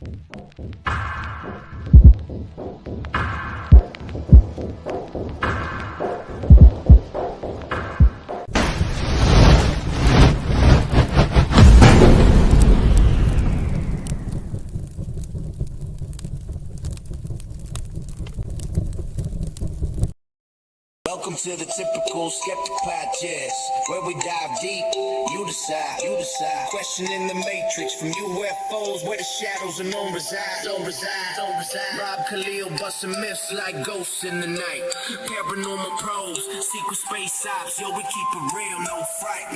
Welcome to the typical skeptic podcast, where we dive deep, you decide. Questioning the matrix from UFOs, where the shadows of known reside. Robert Kalil busting myths like ghosts in the night. Paranormal pros, secret space ops, yo, we keep it real, no fright.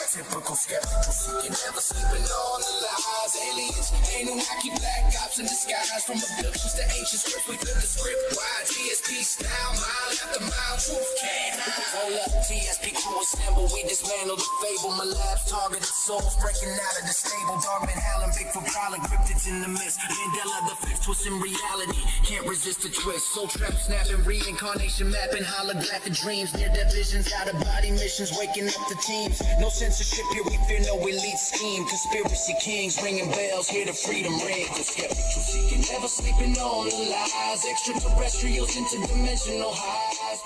Typical skeptical seeking, never sleeping on the lies. Aliens, Anunnaki, black ops in disguise. From abductions to ancient scripts, we flip the script wide. TSP style, mile after mile, truth can't hide. Hold up, TSP crew assemble, we dismantle the fable. My lab's targeted souls breaking out of the stable. Darkman howling, Bigfoot prowling, cryptids in the mist. Mandela the fifth, twisting reality, can't resist the twist. Soul trap snapping, reincarnation mapping, holographic dreams. Near-death visions, out-of-body missions, waking up the teams. No censorship here, we fear no elite scheme. Conspiracy kings ringing bells, hear the freedom ring. The skeptical seeking, never sleeping on the lies. Extraterrestrials, interdimensional highs.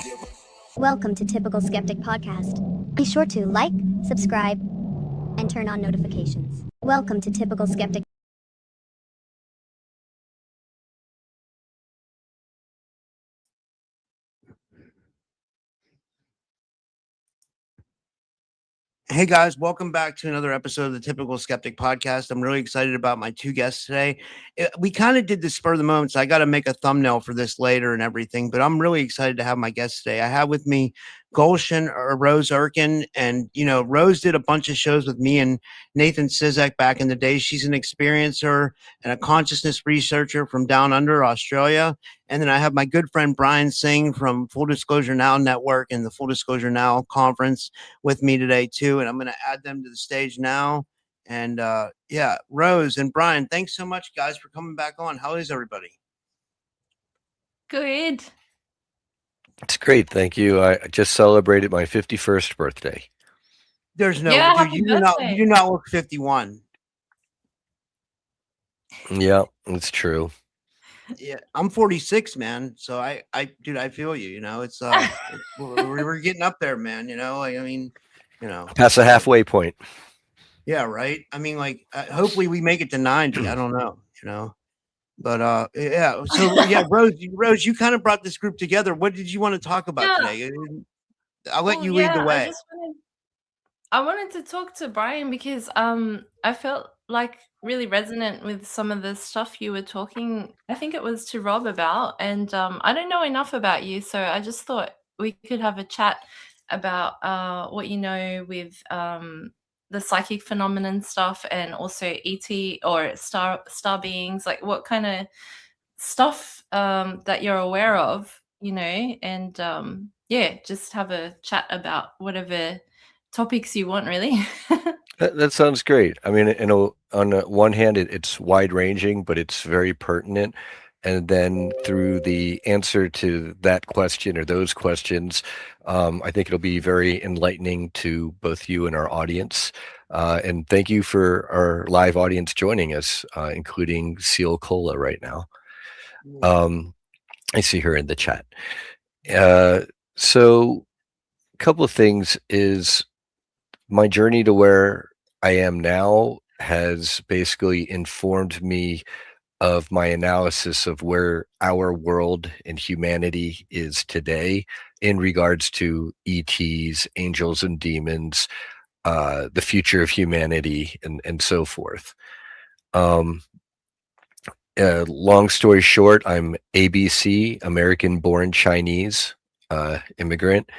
Welcome to Typical Skeptic Podcast. Be sure to like, subscribe, and turn on notifications. Welcome to Typical Skeptic. Hey guys, welcome back to another episode of the Typical Skeptic Podcast. I'm really excited about my two guests today. We kind of did this spur of the moment, so I got to make a thumbnail for this later and everything, but I'm really excited to have my guests today. I have with me Gulshen or Rose Erkan, and Rose did a bunch of shows with me and Nathan Sizek back in the day. She's an experiencer and a consciousness researcher from down under Australia. And then I have my good friend Brian Singh from Full Disclosure Now Network and the Full Disclosure Now conference with me today too. And I'm going to add them to the stage now. And Rose and Brian, thanks so much guys for coming back on. How is everybody? Good. It's great. Thank you. I just celebrated my 51st birthday. There's no, Yeah, dude, you do not look 51. Yeah, it's true. Yeah, I'm 46, man. So I feel you. It's we're getting up there, man. Past the halfway point. Yeah, right. I mean, hopefully we make it to 90. I don't know. But yeah. So yeah, Rose, you kind of brought this group together. What did you want to talk about today? I'll let you lead the way. I wanted to talk to Brian because I felt like really resonant with some of the stuff you were talking. I think it was to Rob about, and I don't know enough about you, so I just thought we could have a chat about what you know with the psychic phenomenon stuff, and also ET or star beings, like what kind of stuff that you're aware of, and just have a chat about whatever topics you want, really. That sounds great. I mean, on one hand, it's wide ranging, but it's very pertinent. And then through the answer to that question or those questions, I think it'll be very enlightening to both you and our audience. And thank you for our live audience joining us, including Seal Cola right now. I see her in the chat. So a couple of things is my journey to where I am now has basically informed me of my analysis of where our world and humanity is today in regards to ETs, angels and demons, the future of humanity, and so forth. Long story short, I'm ABC, American-born Chinese immigrant.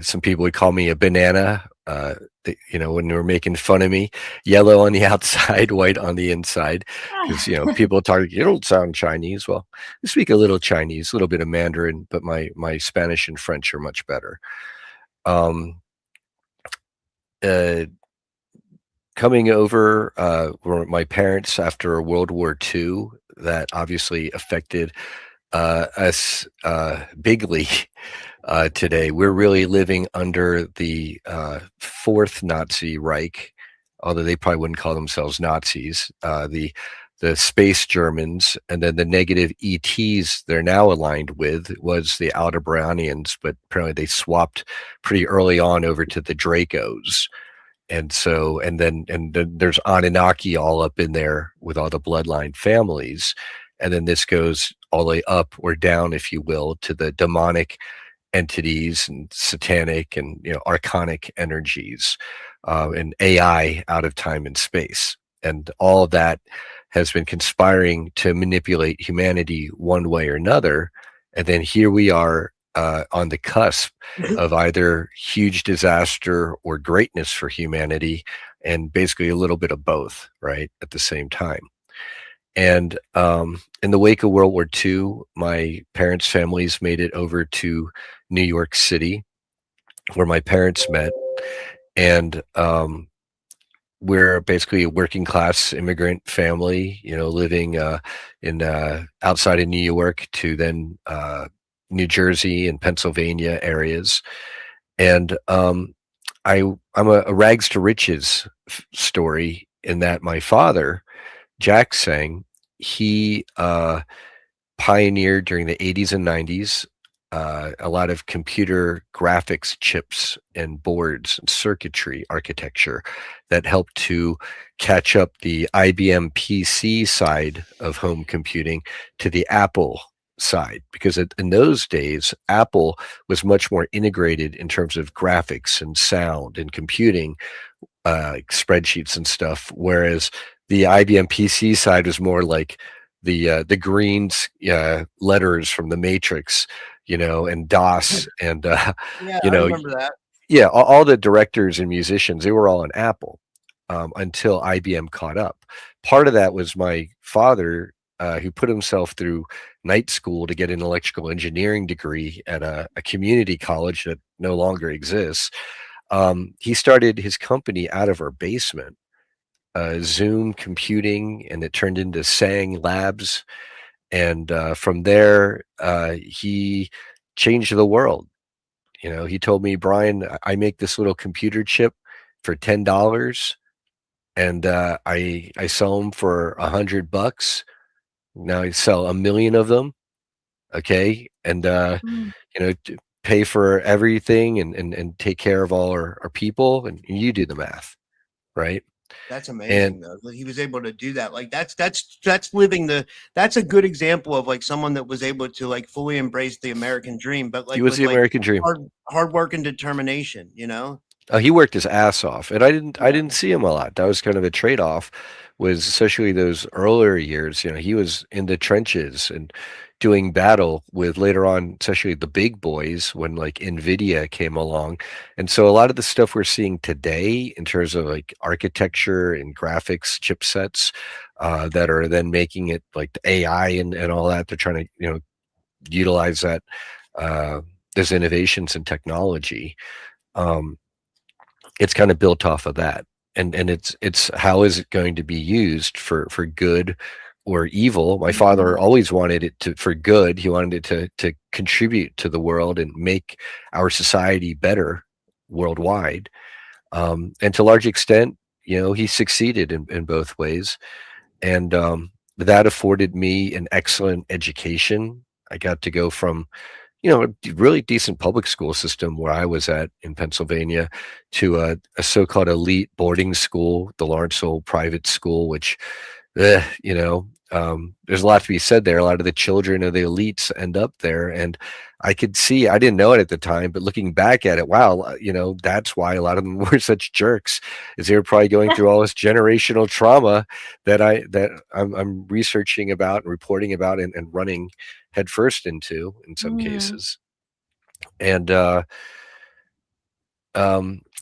Some people would call me a banana, when they were making fun of me. Yellow on the outside, white on the inside. Because, people talk, you don't sound Chinese. Well, I speak a little Chinese, a little bit of Mandarin, but my Spanish and French are much better. Coming over were my parents after World War II. That obviously affected us bigly. Today, we're really living under the fourth Nazi Reich, although they probably wouldn't call themselves Nazis. The the space Germans, and then the negative ETs they're now aligned with was the Aldebaranians, but apparently they swapped pretty early on over to the Dracos. And so, and then there's Anunnaki all up in there with all the bloodline families. And then this goes all the way up or down, if you will, to the demonic entities and satanic and, you know, archonic energies, and AI out of time and space. And all of that has been conspiring to manipulate humanity one way or another. And then here we are, on the cusp of either huge disaster or greatness for humanity, and basically a little bit of both, right, at the same time. And in the wake of World War II, my parents' families made it over to New York City, where my parents met. And we're basically a working class immigrant family, you know, living in outside of New York to then New Jersey and Pennsylvania areas. And I'm a rags to riches story, in that my father, Jack Tseng, he pioneered during the 80s and 90s a lot of computer graphics chips and boards and circuitry architecture that helped to catch up the IBM PC side of home computing to the Apple side, because in those days, Apple was much more integrated in terms of graphics and sound and computing, spreadsheets and stuff, whereas the IBM PC side was more like the green letters from the Matrix, you know, and DOS, and Yeah, you I know, remember that. yeah, all the directors and musicians, they were all on Apple, until IBM caught up. Part of that was my father, who put himself through night school to get an electrical engineering degree at a community college that no longer exists. He started his company out of our basement, Zoom Computing, and it turned into Sang Labs. And from there, he changed the world. You know, he told me, Brian, I make this little computer chip for $10, and I sell them for $100. Now I sell 1 million of them. Okay, and Mm. you know, pay for everything, and take care of all our people, and you do the math, right? That's And amazing though, that he was able to do that. Like that's living that's a good example of like someone that was able to like fully embrace the American dream, but he like was with the like American dream. hard work and determination, you know? He worked his ass off, and I Yeah. didn't see him a lot. That was kind of a trade off. Was especially those earlier years. You know, he was in the trenches and doing battle with, later on, especially the big boys when like Nvidia came along, and so a lot of the stuff we're seeing today in terms of like architecture and graphics chipsets, that are then making it like the AI and all that. They're trying to, you know, utilize that, uh, those innovations in technology. Um, it's kind of built off of that, and it's how is it going to be used for good or evil. My father always wanted it to for good. He wanted it to contribute to the world and make our society better worldwide, and to a large extent, you know, he succeeded in both ways. And that afforded me an excellent education. I got to go from, you know, a really decent public school system where I was at in Pennsylvania to a so-called elite boarding school, the Lawrenceville private school, which, you know, there's a lot to be said there. A lot of the children of the elites end up there. And I could see, I didn't know it at the time, but looking back at it, wow, you know, that's why a lot of them were such jerks, is they were probably going through all this generational trauma that I'm researching about and reporting about, and running headfirst into in some Mm. cases. And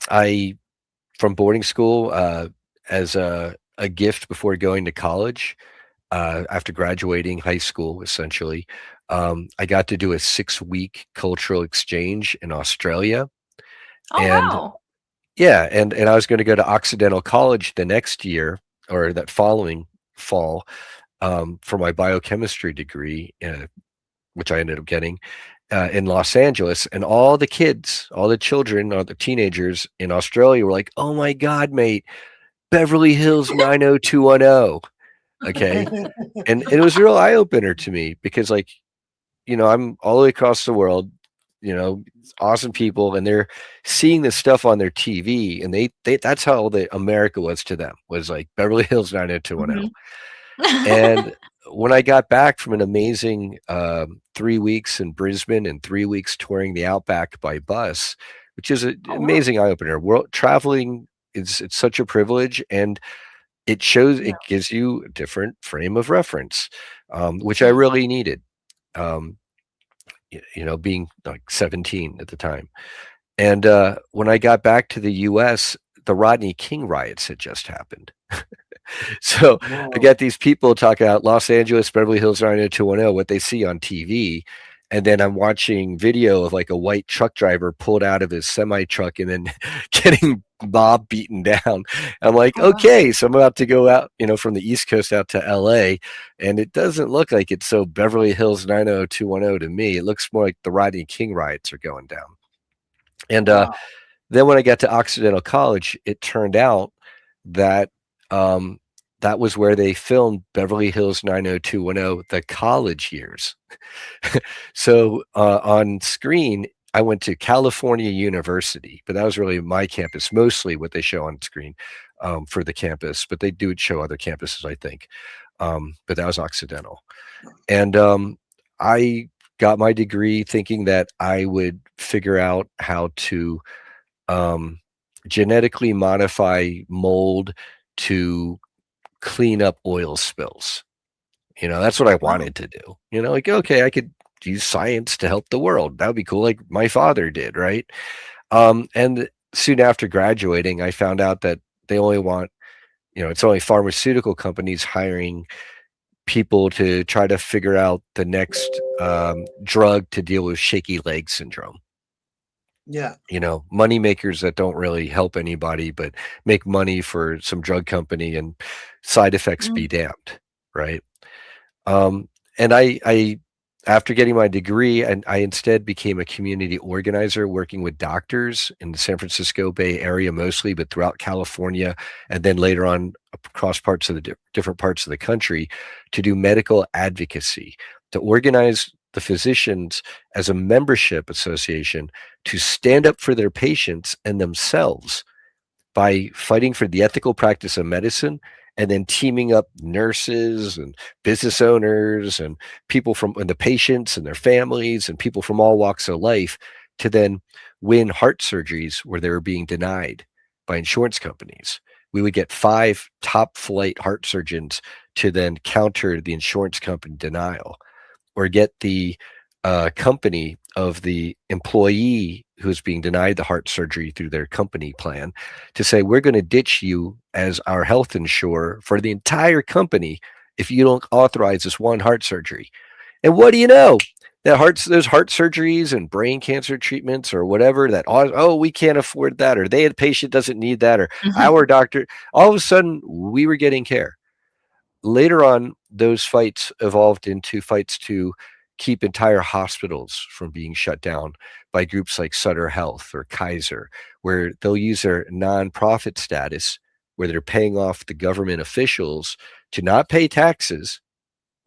I, from boarding school, as a gift before going to college, after graduating high school, essentially, I got to do a 6-week cultural exchange in Australia. Oh, And wow. yeah, and I was going to go to Occidental College the next year, or that following fall, for my biochemistry degree, which I ended up getting, in Los Angeles. And all the kids, all the children, all the teenagers in Australia were like, "Oh my God, mate, Beverly Hills 90210." Okay. And it was a real eye opener to me because, like, I'm all the way across the world, awesome people, and they're seeing this stuff on their TV, and they that's how the America was to them, was like Beverly Hills 90210. And when I got back from an amazing 3 weeks in Brisbane and 3 weeks touring the Outback by bus, which is an amazing eye opener. World traveling it's such a privilege, and it gives you a different frame of reference, which I really needed. Um, being like 17 at the time. And when I got back to the US, the Rodney King riots had just happened. So I got these people talking about Los Angeles, Beverly Hills 90210, what they see on TV. And then I'm watching video of like a white truck driver pulled out of his semi truck and then getting mob beaten down. I'm like, okay, so I'm about to go out, from the East Coast out to LA. And it doesn't look like it's so Beverly Hills 90210 to me. It looks more like the Rodney King riots are going down. And then when I got to Occidental College, it turned out that that was where they filmed Beverly Hills 90210, the college years. So on screen, I went to California University, but that was really my campus, mostly what they show on screen for the campus, but they do show other campuses, I think. But that was Occidental. And I got my degree thinking that I would figure out how to genetically modify mold to clean up oil spills. That's what I wanted to do. Like, okay, I could use science to help the world. That would be cool, like my father did, right? And soon after graduating, I found out that they only want, it's only pharmaceutical companies hiring people to try to figure out the next drug to deal with shaky leg syndrome. Yeah. Money makers that don't really help anybody, but make money for some drug company, and side effects be damned. Right. And I, after getting my degree, and I instead became a community organizer working with doctors in the San Francisco Bay Area mostly, but throughout California, and then later on across parts of the different parts of the country, to do medical advocacy, to organize the physicians as a membership association to stand up for their patients and themselves by fighting for the ethical practice of medicine, and then teaming up nurses and business owners and people and the patients and their families and people from all walks of life to then win heart surgeries where they were being denied by insurance companies. We would get 5 top flight heart surgeons to then counter the insurance company denial, or get the company of the employee who's being denied the heart surgery through their company plan to say, we're going to ditch you as our health insurer for the entire company if you don't authorize this one heart surgery. And what do you know? Those heart surgeries and brain cancer treatments or whatever that, we can't afford that, or the patient doesn't need that, or our doctor, all of a sudden we were getting care. Later on, those fights evolved into fights to keep entire hospitals from being shut down by groups like Sutter Health or Kaiser, where they'll use their nonprofit status, where they're paying off the government officials to not pay taxes,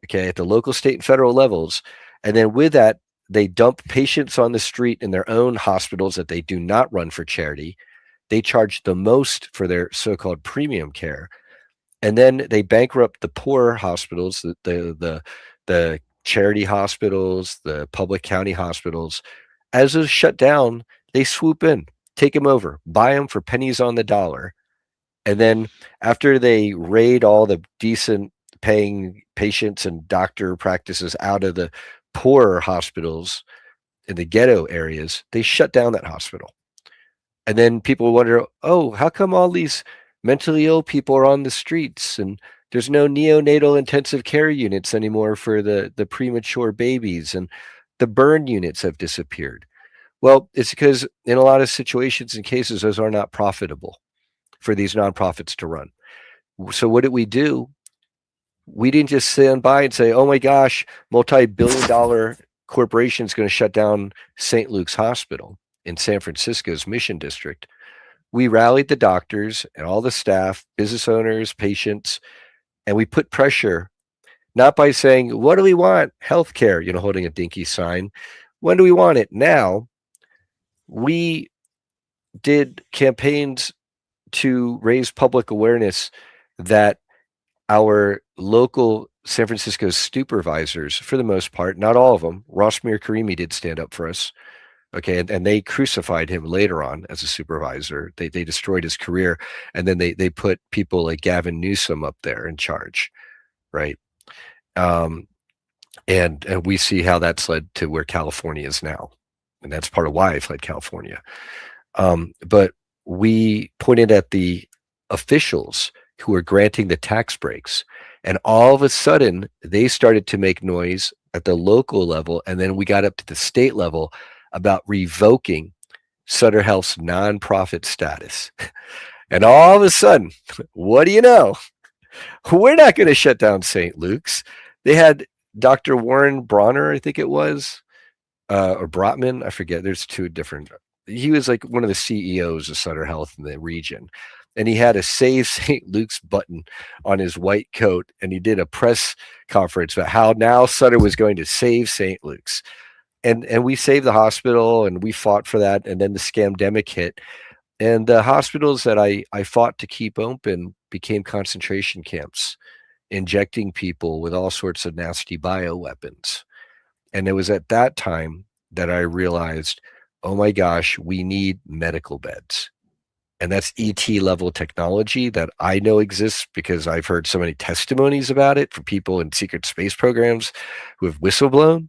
okay, at the local, state, and federal levels. And then with that, they dump patients on the street in their own hospitals that they do not run for charity. They charge the most for their so-called premium care. And then they bankrupt the poor hospitals, the charity hospitals, the public county hospitals. As those shut down, they swoop in, take them over, buy them for pennies on the dollar. And then after they raid all the decent paying patients and doctor practices out of the poorer hospitals in the ghetto areas, they shut down that hospital. And then people wonder, how come all these mentally ill people are on the streets, and there's no neonatal intensive care units anymore for the premature babies, and the burn units have disappeared? Well, it's because in a lot of situations and cases, those are not profitable for these nonprofits to run. So what did we do? We didn't just stand by and say, oh my gosh, multi-billion-dollar corporation is going to shut down St. Luke's Hospital in San Francisco's Mission District. We rallied the doctors and all the staff, business owners, patients, And we put pressure, not by saying, what do we want? Healthcare, holding a dinky sign. When do we want it? Now. We did campaigns to raise public awareness that our local San Francisco supervisors, for the most part, not all of them, Rosmir Karimi did stand up for us. Okay. And they crucified him later on as a supervisor. They destroyed his career. And then they put people like Gavin Newsom up there in charge. Right. And we see how that's led to where California is now. And that's part of why I fled California. But we pointed at the officials who were granting the tax breaks. And all of a sudden, they started to make noise at the local level. And then we got up to the state level about revoking Sutter Health's nonprofit status. And all of a sudden, what do you know? We're not going to shut down St. Luke's. They had Dr. Warren Bronner, I think it was, or Brotman, I forget. There's two different. He was like one of the CEOs of Sutter Health in the region. And he had a Save St. Luke's button on his white coat. And he did a press conference about how now Sutter was going to save St. Luke's. And we saved the hospital, and we fought for that. And then the scamdemic hit. And the hospitals that I fought to keep open became concentration camps, injecting people with all sorts of nasty bioweapons. And it was at that time that I realized, oh my gosh, we need medical beds. And that's ET level technology that I know exists because I've heard so many testimonies about it from people in secret space programs who have whistleblown.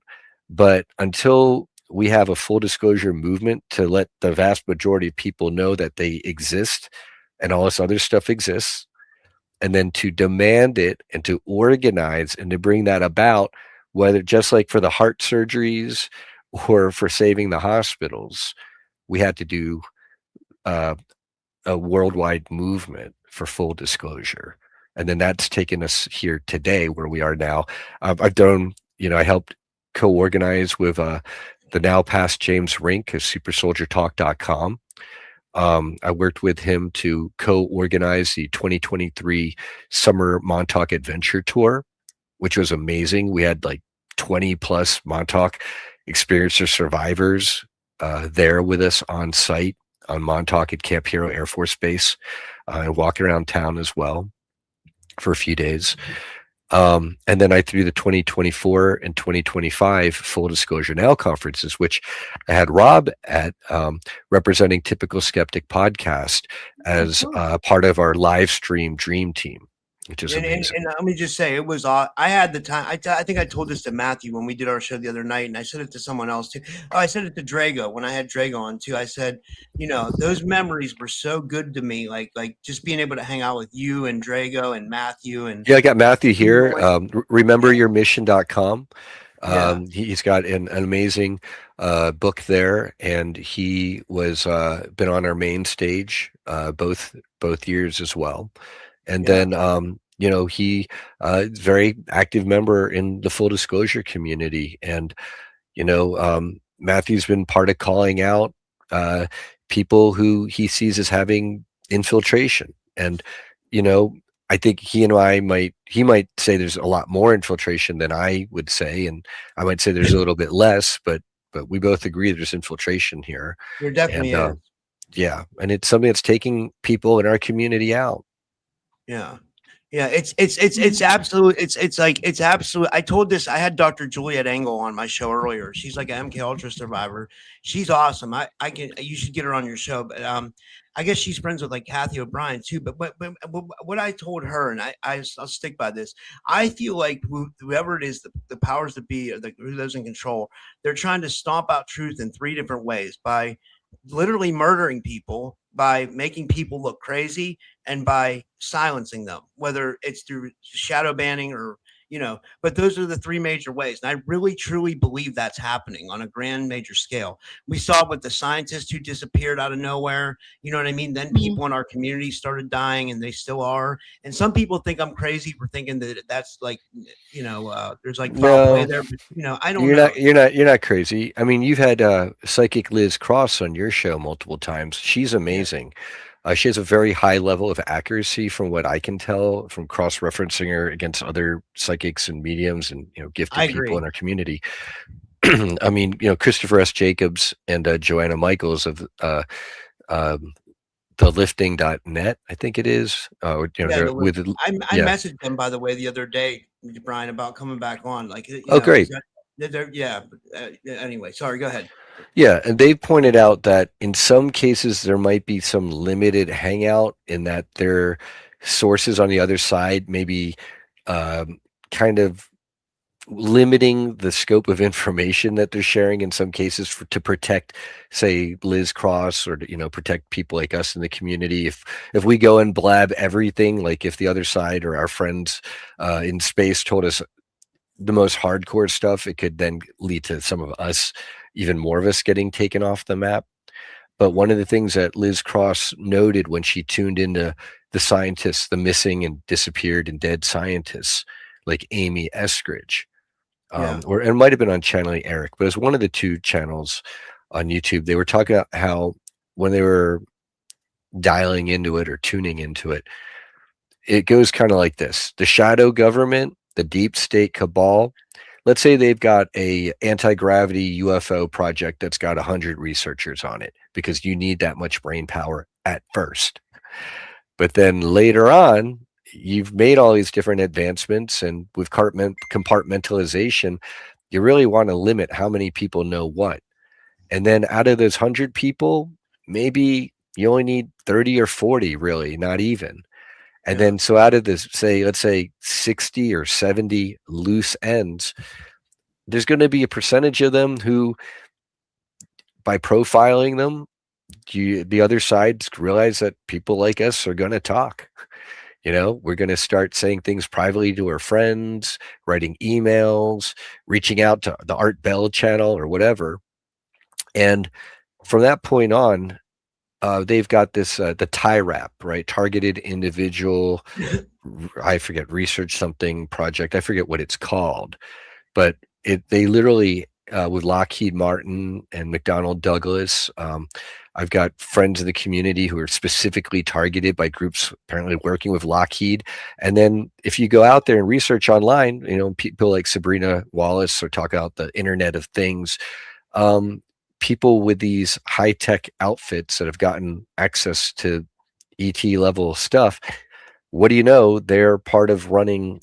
But until we have a full disclosure movement to let the vast majority of people know that they exist and all this other stuff exists, and then to demand it and to organize and to bring that about, whether just like for the heart surgeries or for saving the hospitals, we had to do a worldwide movement for full disclosure. And then that's taken us here today where we are now. I've done, I helped co-organize with the now past James Rink of supersoldiertalk.com. I worked with him to co-organize the 2023 Summer Montauk Adventure Tour, which was amazing. We had like 20 plus Montauk experiencer survivors there with us on site on Montauk at Camp Hero Air Force Base and walking around town as well for a few days. And then I threw the 2024 and 2025 Full Disclosure Now conferences, which I had Rob at representing Typical Skeptic podcast as part of our live stream dream team. Which is amazing. And let me just say, it was I had the time. I think I told this to Matthew when we did our show the other night, and I said it to someone else too. Oh, I said it to Drago when I had Drago on too. I said, those memories were so good to me, like just being able to hang out with you and Drago and Matthew. And I got Matthew here. Rememberyourmission.com. He's got an amazing book there, and he was been on our main stage both years as well. And then, he is very active member in the full disclosure community. And, Matthew's been part of calling out people who he sees as having infiltration. And, I think he might say there's a lot more infiltration than I would say. And I might say there's a little bit less, but we both agree there's infiltration here. There definitely is. Yeah. And it's something that's taking people in our community out. Yeah. It's absolute. It's absolute. I told this. I had Dr. Juliet Engel on my show earlier. She's like an MK Ultra survivor. She's awesome. You should get her on your show. But I guess she's friends with like Kathy O'Brien too. But what I told her, and I'll stick by this. I feel like whoever it is, the powers that be, or who lives in control, they're trying to stomp out truth in 3 different ways: by literally murdering people, by making people look crazy, and by silencing them, whether it's through shadow banning or, but those are the 3 major ways. And I really, truly believe that's happening on a grand major scale. We saw it with the scientists who disappeared out of nowhere. You know what I mean? Then people in our community started dying, and they still are. And some people think I'm crazy for thinking that that's like, there's like foul play there, but I don't know. You're not crazy. I mean, you've had psychic Liz Cross on your show multiple times. She's amazing. She has a very high level of accuracy from what I can tell from cross-referencing her against other psychics and mediums and, I gifted people agree. in our community. I mean, Christopher S. Jacobs and Joanna Michaels of thelifting.net, I think it is. Yeah, With I yeah. messaged them, by the way, the other day, Brian, about coming back on. Like, Oh, great. yeah. Anyway, sorry. Go ahead. Yeah, and they pointed out that in some cases there might be some limited hangout in that their sources on the other side may be kind of limiting the scope of information that they're sharing in some cases to protect, say, Liz Cross, or to, protect people like us in the community. If we go and blab everything, like if the other side or our friends in space told us the most hardcore stuff, it could then lead to some of us, even more of us, getting taken off the map. But one of the things that Liz Cross noted when she tuned into the scientists, the missing and disappeared and dead scientists like Amy Eskridge, or it might have been on Channeling Eric, but it was one of the two channels on YouTube. They were talking about how when they were dialing into it or tuning into it, it goes kind of like this: the shadow government, the deep state cabal. Let's say they've got a anti-gravity UFO project that's got 100 researchers on it, because you need that much brain power at first. But then later on, you've made all these different advancements, and with compartmentalization, you really want to limit how many people know what. And then out of those 100 people, maybe you only need 30 or 40, really, not even. And then so out of this, let's say 60 or 70 loose ends, there's going to be a percentage of them who, by profiling them, the other sides realize that people like us are going to talk. We're going to start saying things privately to our friends, writing emails, reaching out to the Art Bell channel or whatever. And from that point on, they've got this, the TIRAP, right? Targeted Individual, I forget, research something project. I forget what it's called, but they literally, with Lockheed Martin and McDonnell Douglas, I've got friends in the community who are specifically targeted by groups apparently working with Lockheed. And then if you go out there and research online, people like Sabrina Wallace are talking about the Internet of Things. People with these high-tech outfits that have gotten access to ET level stuff, what do you know? They're part of running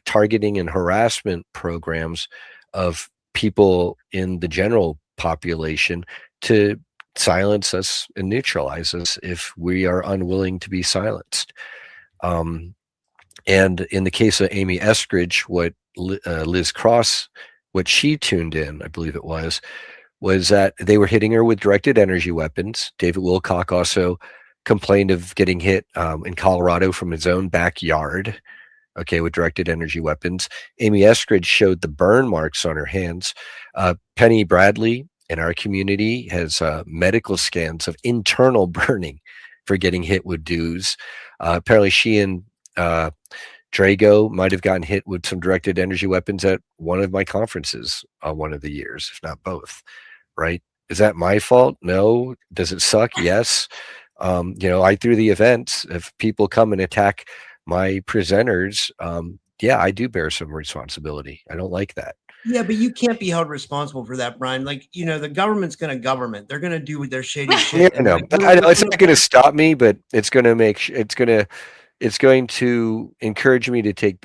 targeting and harassment programs of people in the general population to silence us and neutralize us if we are unwilling to be silenced. And in the case of Amy Eskridge, what Liz Cross, what she tuned in, I believe it was that they were hitting her with directed energy weapons. David Wilcock also complained of getting hit in Colorado from his own backyard, with directed energy weapons. Amy Eskridge showed the burn marks on her hands. Penny Bradley in our community has medical scans of internal burning for getting hit with dews. Apparently she and Drago might have gotten hit with some directed energy weapons at one of my conferences one of the years, if not both. Right? Is that my fault? No. Does it suck? Yes. I threw the events. If people come and attack my presenters, I do bear some responsibility. I don't like that. Yeah, but you can't be held responsible for that, Brian. Like, the government's going to government. They're going to do with their shady shit. Yeah, I know. I know it's not going to stop me, but it's going to it's going to encourage me to take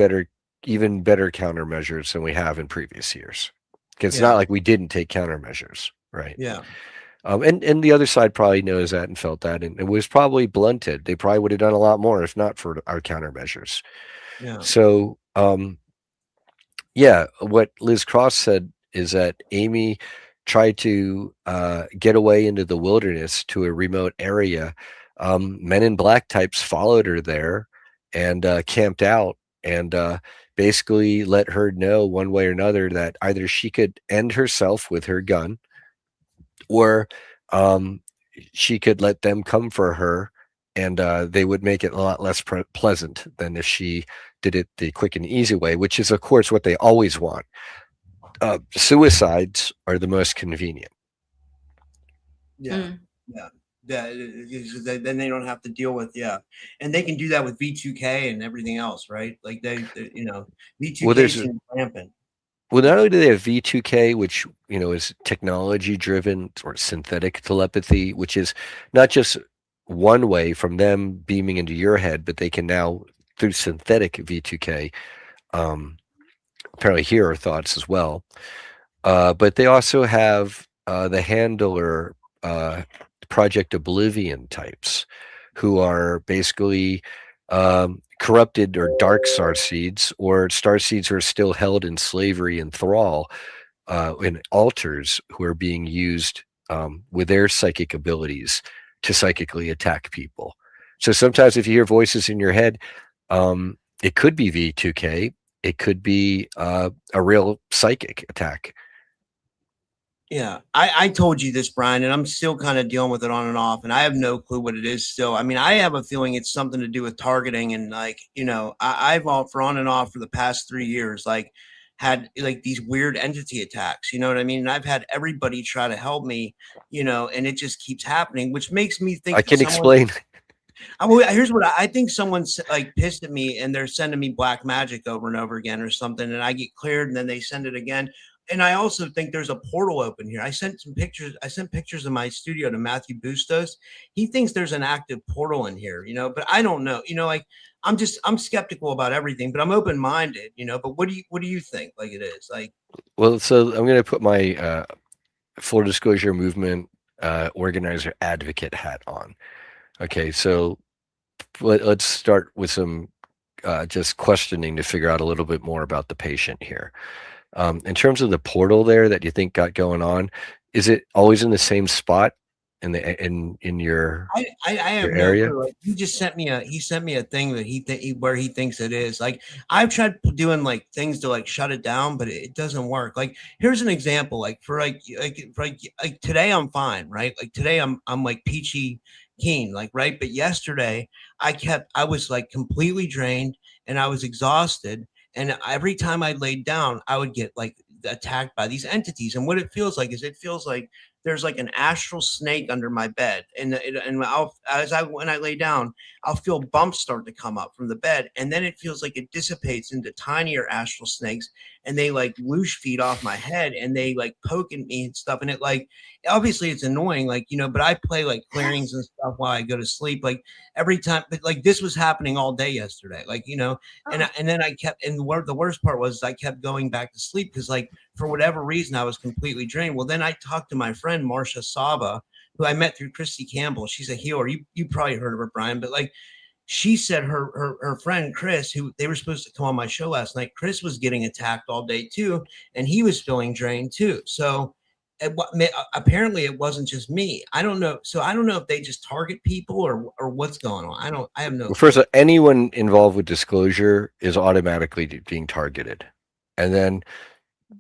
even better countermeasures than we have in previous years. Because it's not like we didn't take countermeasures, right? Yeah. And the other side probably knows that and felt that, and it was probably blunted. They probably would have done a lot more if not for our countermeasures. Yeah. So, what Liz Cross said is that Amy tried to get away into the wilderness to a remote area. Men in black types followed her there and camped out and basically let her know one way or another that either she could end herself with her gun, or she could let them come for her, and they would make it a lot less pleasant than if she did it the quick and easy way, which is, of course, what they always want. Suicides are the most convenient. Yeah. Yeah. Then they don't have to deal with, and they can do that with V2K and everything else, right? Like Well, V2K seems rampant. Well, not only do they have V2K, which is technology driven or synthetic telepathy, which is not just one way from them beaming into your head, but they can now through synthetic V2K apparently hear our thoughts as well. But they also have the handler Project Oblivion types, who are basically corrupted or dark starseeds, or starseeds who are still held in slavery and thrall in altars, who are being used with their psychic abilities to psychically attack people. So sometimes if you hear voices in your head, it could be V2K, it could be a real psychic attack. Yeah, I told you this, Brian, and I'm still kind of dealing with it on and off, and I have no clue what it is still. I mean, I have a feeling it's something to do with targeting, and I've all for on and off for the past 3 years, like had like these weird entity attacks. You know what I mean? And I've had everybody try to help me, and it just keeps happening, which makes me think I can explain. Here's what I think. Someone's like pissed at me, and they're sending me black magic over and over again or something, and I get cleared, and then they send it again. And I also think there's a portal open here. I sent pictures of my studio to Matthew Bustos. He thinks there's an active portal in here, but I don't know. Like I'm skeptical about everything, but I'm open-minded, but what do you think like it is? Like, well, so I'm going to put my full disclosure movement organizer advocate hat on. Okay, so let's start with some just questioning to figure out a little bit more about the patient here. In terms of the portal there that you think got going on, is it always in the same spot in your I have your no area? clue. Like, he sent me a thing that where he thinks it is. Like I've tried doing like things to like shut it down, but it doesn't work. Like here's an example. Like for today I'm fine, right? Like today I'm like peachy keen, like right. But yesterday I was like completely drained and I was exhausted. And every time I laid down, I would get like attacked by these entities. And what it feels like is there's like an astral snake under my bed, and when I lay down, I'll feel bumps start to come up from the bed, and then it feels like it dissipates into tinier astral snakes, and they like loose feed off my head, and they like poke at me and stuff, and it like obviously it's annoying, like but I play like clearings and stuff while I go to sleep, like every time, but like this was happening all day yesterday, like and then I kept, and the worst part was I kept going back to sleep because like for whatever reason I was completely drained. Well, then I talked to my friend Marcia Saba, who I met through Christy Campbell. She's a healer. You probably heard of her, Brian, but like she said her friend Chris, who they were supposed to come on my show last night, Chris was getting attacked all day too, and he was feeling drained too. So apparently it wasn't just me. I don't know. So I don't know if they just target people or what's going on. I have no. Well, first of all, anyone involved with disclosure is automatically being targeted, and then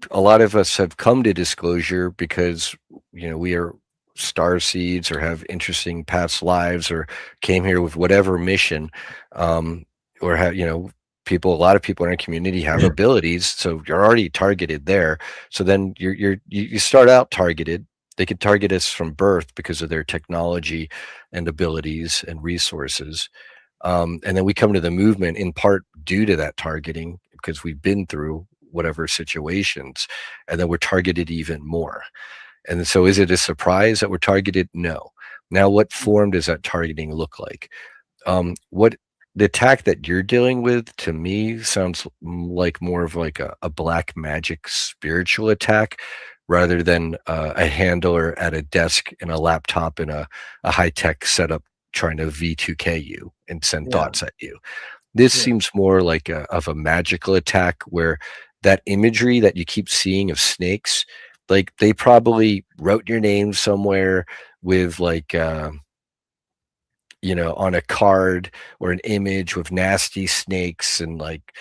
a lot of us have come to disclosure because we are star seeds or have interesting past lives or came here with whatever mission, or have a lot of people in our community have abilities, so you're already targeted there. So then you start out targeted. They could target us from birth because of their technology and abilities and resources, and then we come to the movement in part due to that targeting because we've been through whatever situations, and then we're targeted even more. And so is it a surprise that we're targeted? No. Now what form does that targeting look like? What the attack that you're dealing with to me sounds like more of like a black magic spiritual attack rather than a handler at a desk and a laptop and a high-tech setup trying to V2K you and send thoughts at you. This seems more like of a magical attack where that imagery that you keep seeing of snakes, like they probably wrote your name somewhere with like, on a card or an image with nasty snakes, and like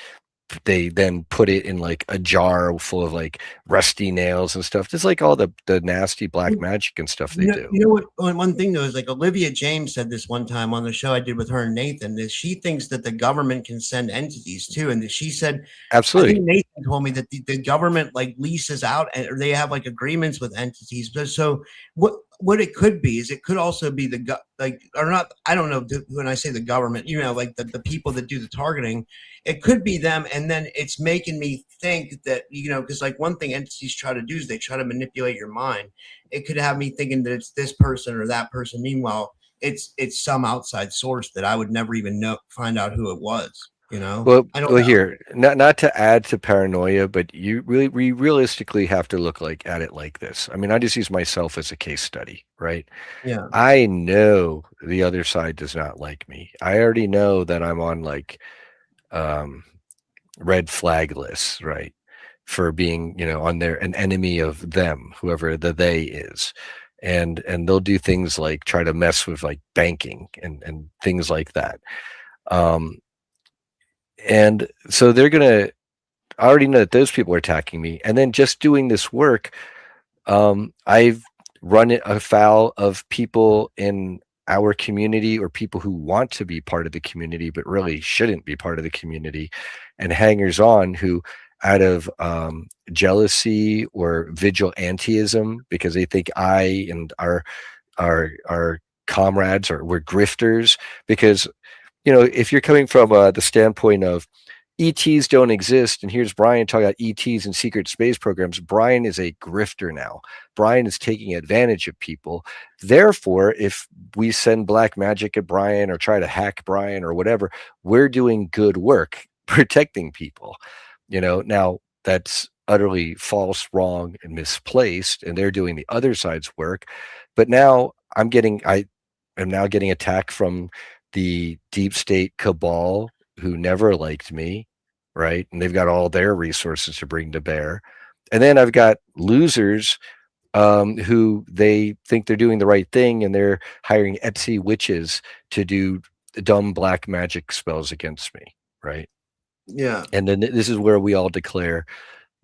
they then put it in like a jar full of like rusty nails and stuff. Just like all the nasty black magic and stuff they do. You know what? One thing though is like Olivia James said this one time on the show I did with her and Nathan, is she thinks that the government can send entities too, and she said absolutely. I think Nathan told me that the government like leases out, or they have like agreements with entities. But so what? what it could be is it could also be or not. I don't know when I say the government, like the people that do the targeting, it could be them. And then it's making me think that, because like one thing entities try to do is they try to manipulate your mind. It could have me thinking that it's this person or that person. Meanwhile, it's some outside source that I would never even find out who it was. Well, I don't know. here, not to add to paranoia, but we realistically have to look at it like this. I mean, I just use myself as a case study, right? Yeah. I know the other side does not like me. I already know that I'm on red flag lists, right? For being, on an enemy of them, whoever the they is. And they'll do things like try to mess with banking and things like that. And so I already know that those people are attacking me. And then just doing this work, I've run it afoul of people in our community or people who want to be part of the community, but really shouldn't be part of the community, and hangers on who out of jealousy or vigilantism, because they think I and our comrades we're grifters, because if you're coming from the standpoint of ETs don't exist, and here's Brian talking about ETs and secret space programs, Brian is a grifter now. Brian is taking advantage of people. Therefore, if we send black magic at Brian or try to hack Brian or whatever, we're doing good work protecting people. Now that's utterly false, wrong, and misplaced, and they're doing the other side's work. But now I am now getting attacked from the deep state cabal who never liked me, right? And they've got all their resources to bring to bear. And then I've got losers who they think they're doing the right thing, and they're hiring Etsy witches to do dumb black magic spells against me, right? Yeah. And then this is where we all declare,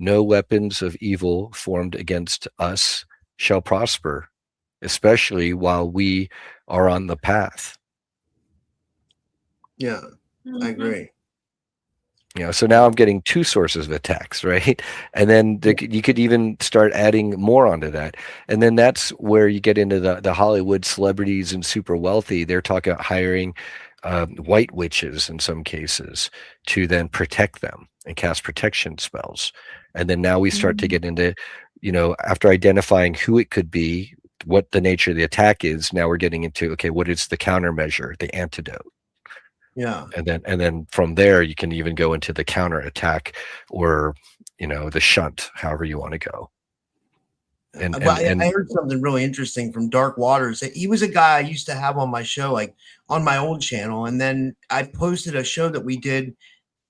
no weapons of evil formed against us shall prosper, especially while we are on the path. Yeah, I agree. So now I'm getting two sources of attacks, right? And then you could even start adding more onto that. And then that's where you get into the Hollywood celebrities and super wealthy. They're talking about hiring white witches in some cases to then protect them and cast protection spells. And then now we start to get into, after identifying who it could be, what the nature of the attack is, now we're getting into, okay, what is the countermeasure, the antidote? Yeah. And then from there, you can even go into the counter attack or, the shunt, however you want to go. And I heard something really interesting from Dark Waters. He was a guy I used to have on my show, on my old channel. And then I posted a show that we did,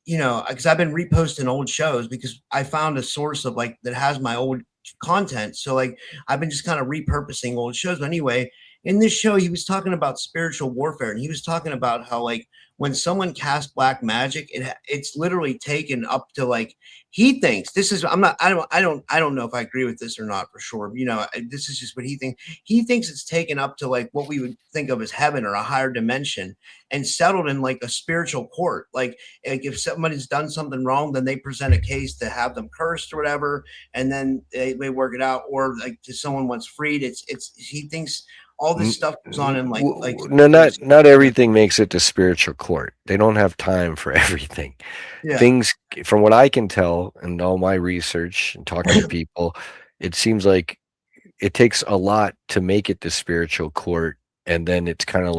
because I've been reposting old shows because I found a source of that has my old content. So I've been just kind of repurposing old shows. But anyway, in this show, he was talking about spiritual warfare, and he was talking about how when someone casts black magic, it's literally taken up to he thinks this is I don't know if I agree with this or not for sure. This is just what he thinks. He thinks it's taken up to what we would think of as heaven or a higher dimension and settled in a spiritual court. If somebody's done something wrong, then they present a case to have them cursed or whatever, and then they work it out. Or if someone wants freed, he thinks all this stuff goes on in no, not everything makes it to spiritual court. They don't have time for everything. Yeah. Things, from what I can tell and all my research and talking to people, it seems like it takes a lot to make it to spiritual court, and then it's kind of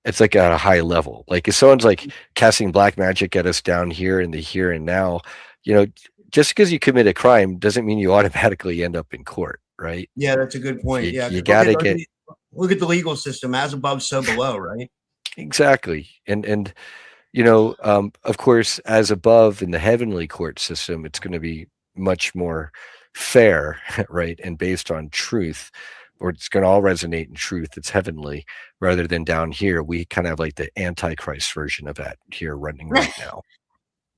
it's at a high level. If someone's casting black magic at us down here in the here and now, just because you commit a crime doesn't mean you automatically end up in court, right? Yeah, that's a good point. You gotta look at the legal system, as above, so below, right? Exactly. And of course, as above in the heavenly court system, it's going to be much more fair, right? And based on truth, or it's going to all resonate in truth. It's heavenly, rather than down here. We kind of have the Antichrist version of that here running right now.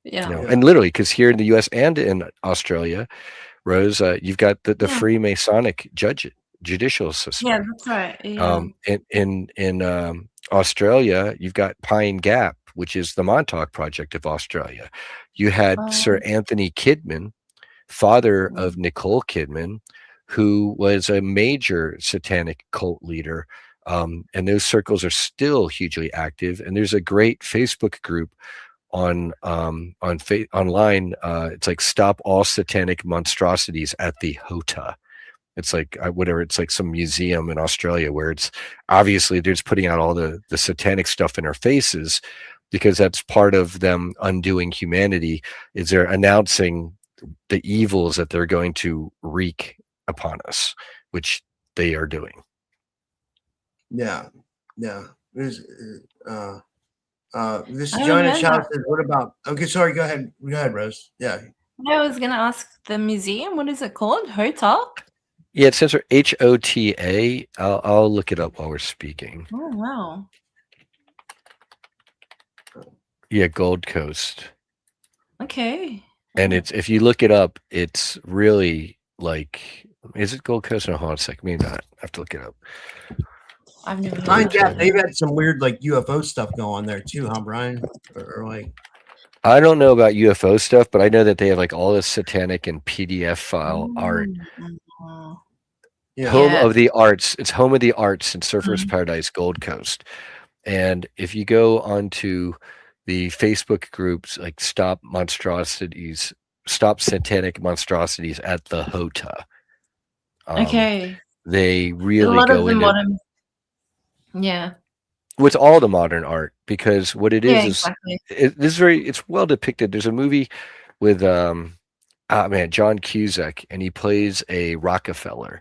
Yeah. And literally, because here in the US and in Australia, Rose, you've got the Freemasonic judicial system. Yeah, that's right. Yeah. In Australia, you've got Pine Gap, which is the Montauk Project of Australia. You had Sir Anthony Kidman, father of Nicole Kidman, who was a major satanic cult leader. And those circles are still hugely active. And there's a great Facebook group online. It's like Stop All Satanic Monstrosities at the HOTA. It's like whatever. It's like some museum in Australia where it's obviously they're just putting out all the satanic stuff in our faces, because that's part of them undoing humanity. Is they're announcing the evils that they're going to wreak upon us, which they are doing. Yeah. This is I Joanna remember. Child says, what about, okay, sorry, go ahead, Rose. Yeah. I was gonna ask the museum. What is it called? Hota? Yeah, it says HOTA. I'll look it up while we're speaking. Oh wow. Yeah, Gold Coast. Okay. And it's, if you look it up, it's really like, is it Gold Coast? No, hold on a second. Maybe not. I have to look it up. I've never heard Find of out it. they've had some weird like UFO stuff going on there too, huh, Brian? Or like, I don't know about UFO stuff, but I know that they have like all this satanic and PDF file art. Mm. yeah. Home Yeah. of the arts. It's home of the arts in Surfers Mhm. Paradise, Gold Coast. And if you go onto the Facebook groups like Stop Satanic Monstrosities at the HOTA. Okay. They A really lot of go the into modern. Yeah. with all the modern art, because what it Yeah. is Exactly. it's well depicted. There's a movie with John Cusack, and he plays a Rockefeller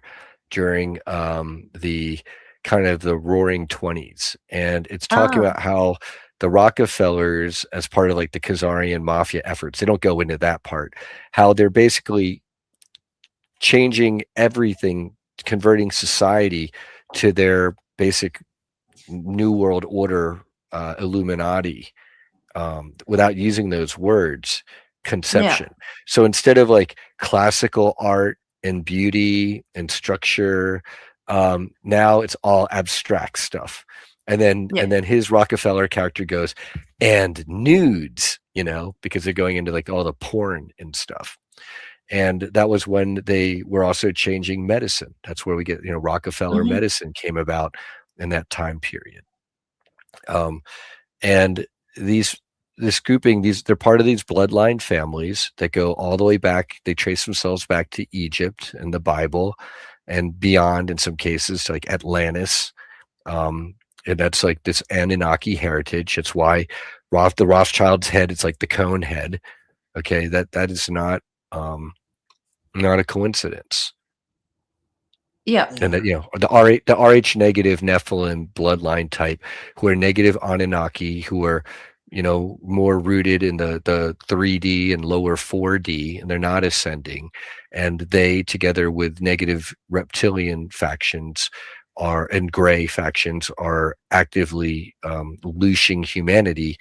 during the kind of the Roaring 20s, and it's talking Ah. about how the Rockefellers, as part of like the Khazarian mafia efforts, they don't go into that part, how they're basically changing everything, converting society to their basic New World Order Illuminati, without using those words, conception. So instead of like classical art and beauty and structure, now it's all abstract stuff. And then his Rockefeller character goes, and nudes, because they're going into like all the porn and stuff. And that was when they were also changing medicine. That's where we get, Rockefeller Mhm. medicine came about in that time period. And this grouping, they're part of these bloodline families that go all the way back. They trace themselves back to Egypt and the Bible, and beyond in some cases to like Atlantis. And that's like this Anunnaki heritage. It's why the Rothschild's head, it's like the cone head. Okay, that is not a coincidence. Yeah. And that, the Rh negative Nephilim bloodline type, who are negative Anunnaki, who are, more rooted in the 3D and lower 4D, and they're not ascending. And they, together with negative reptilian factions and gray factions, are actively looshing humanity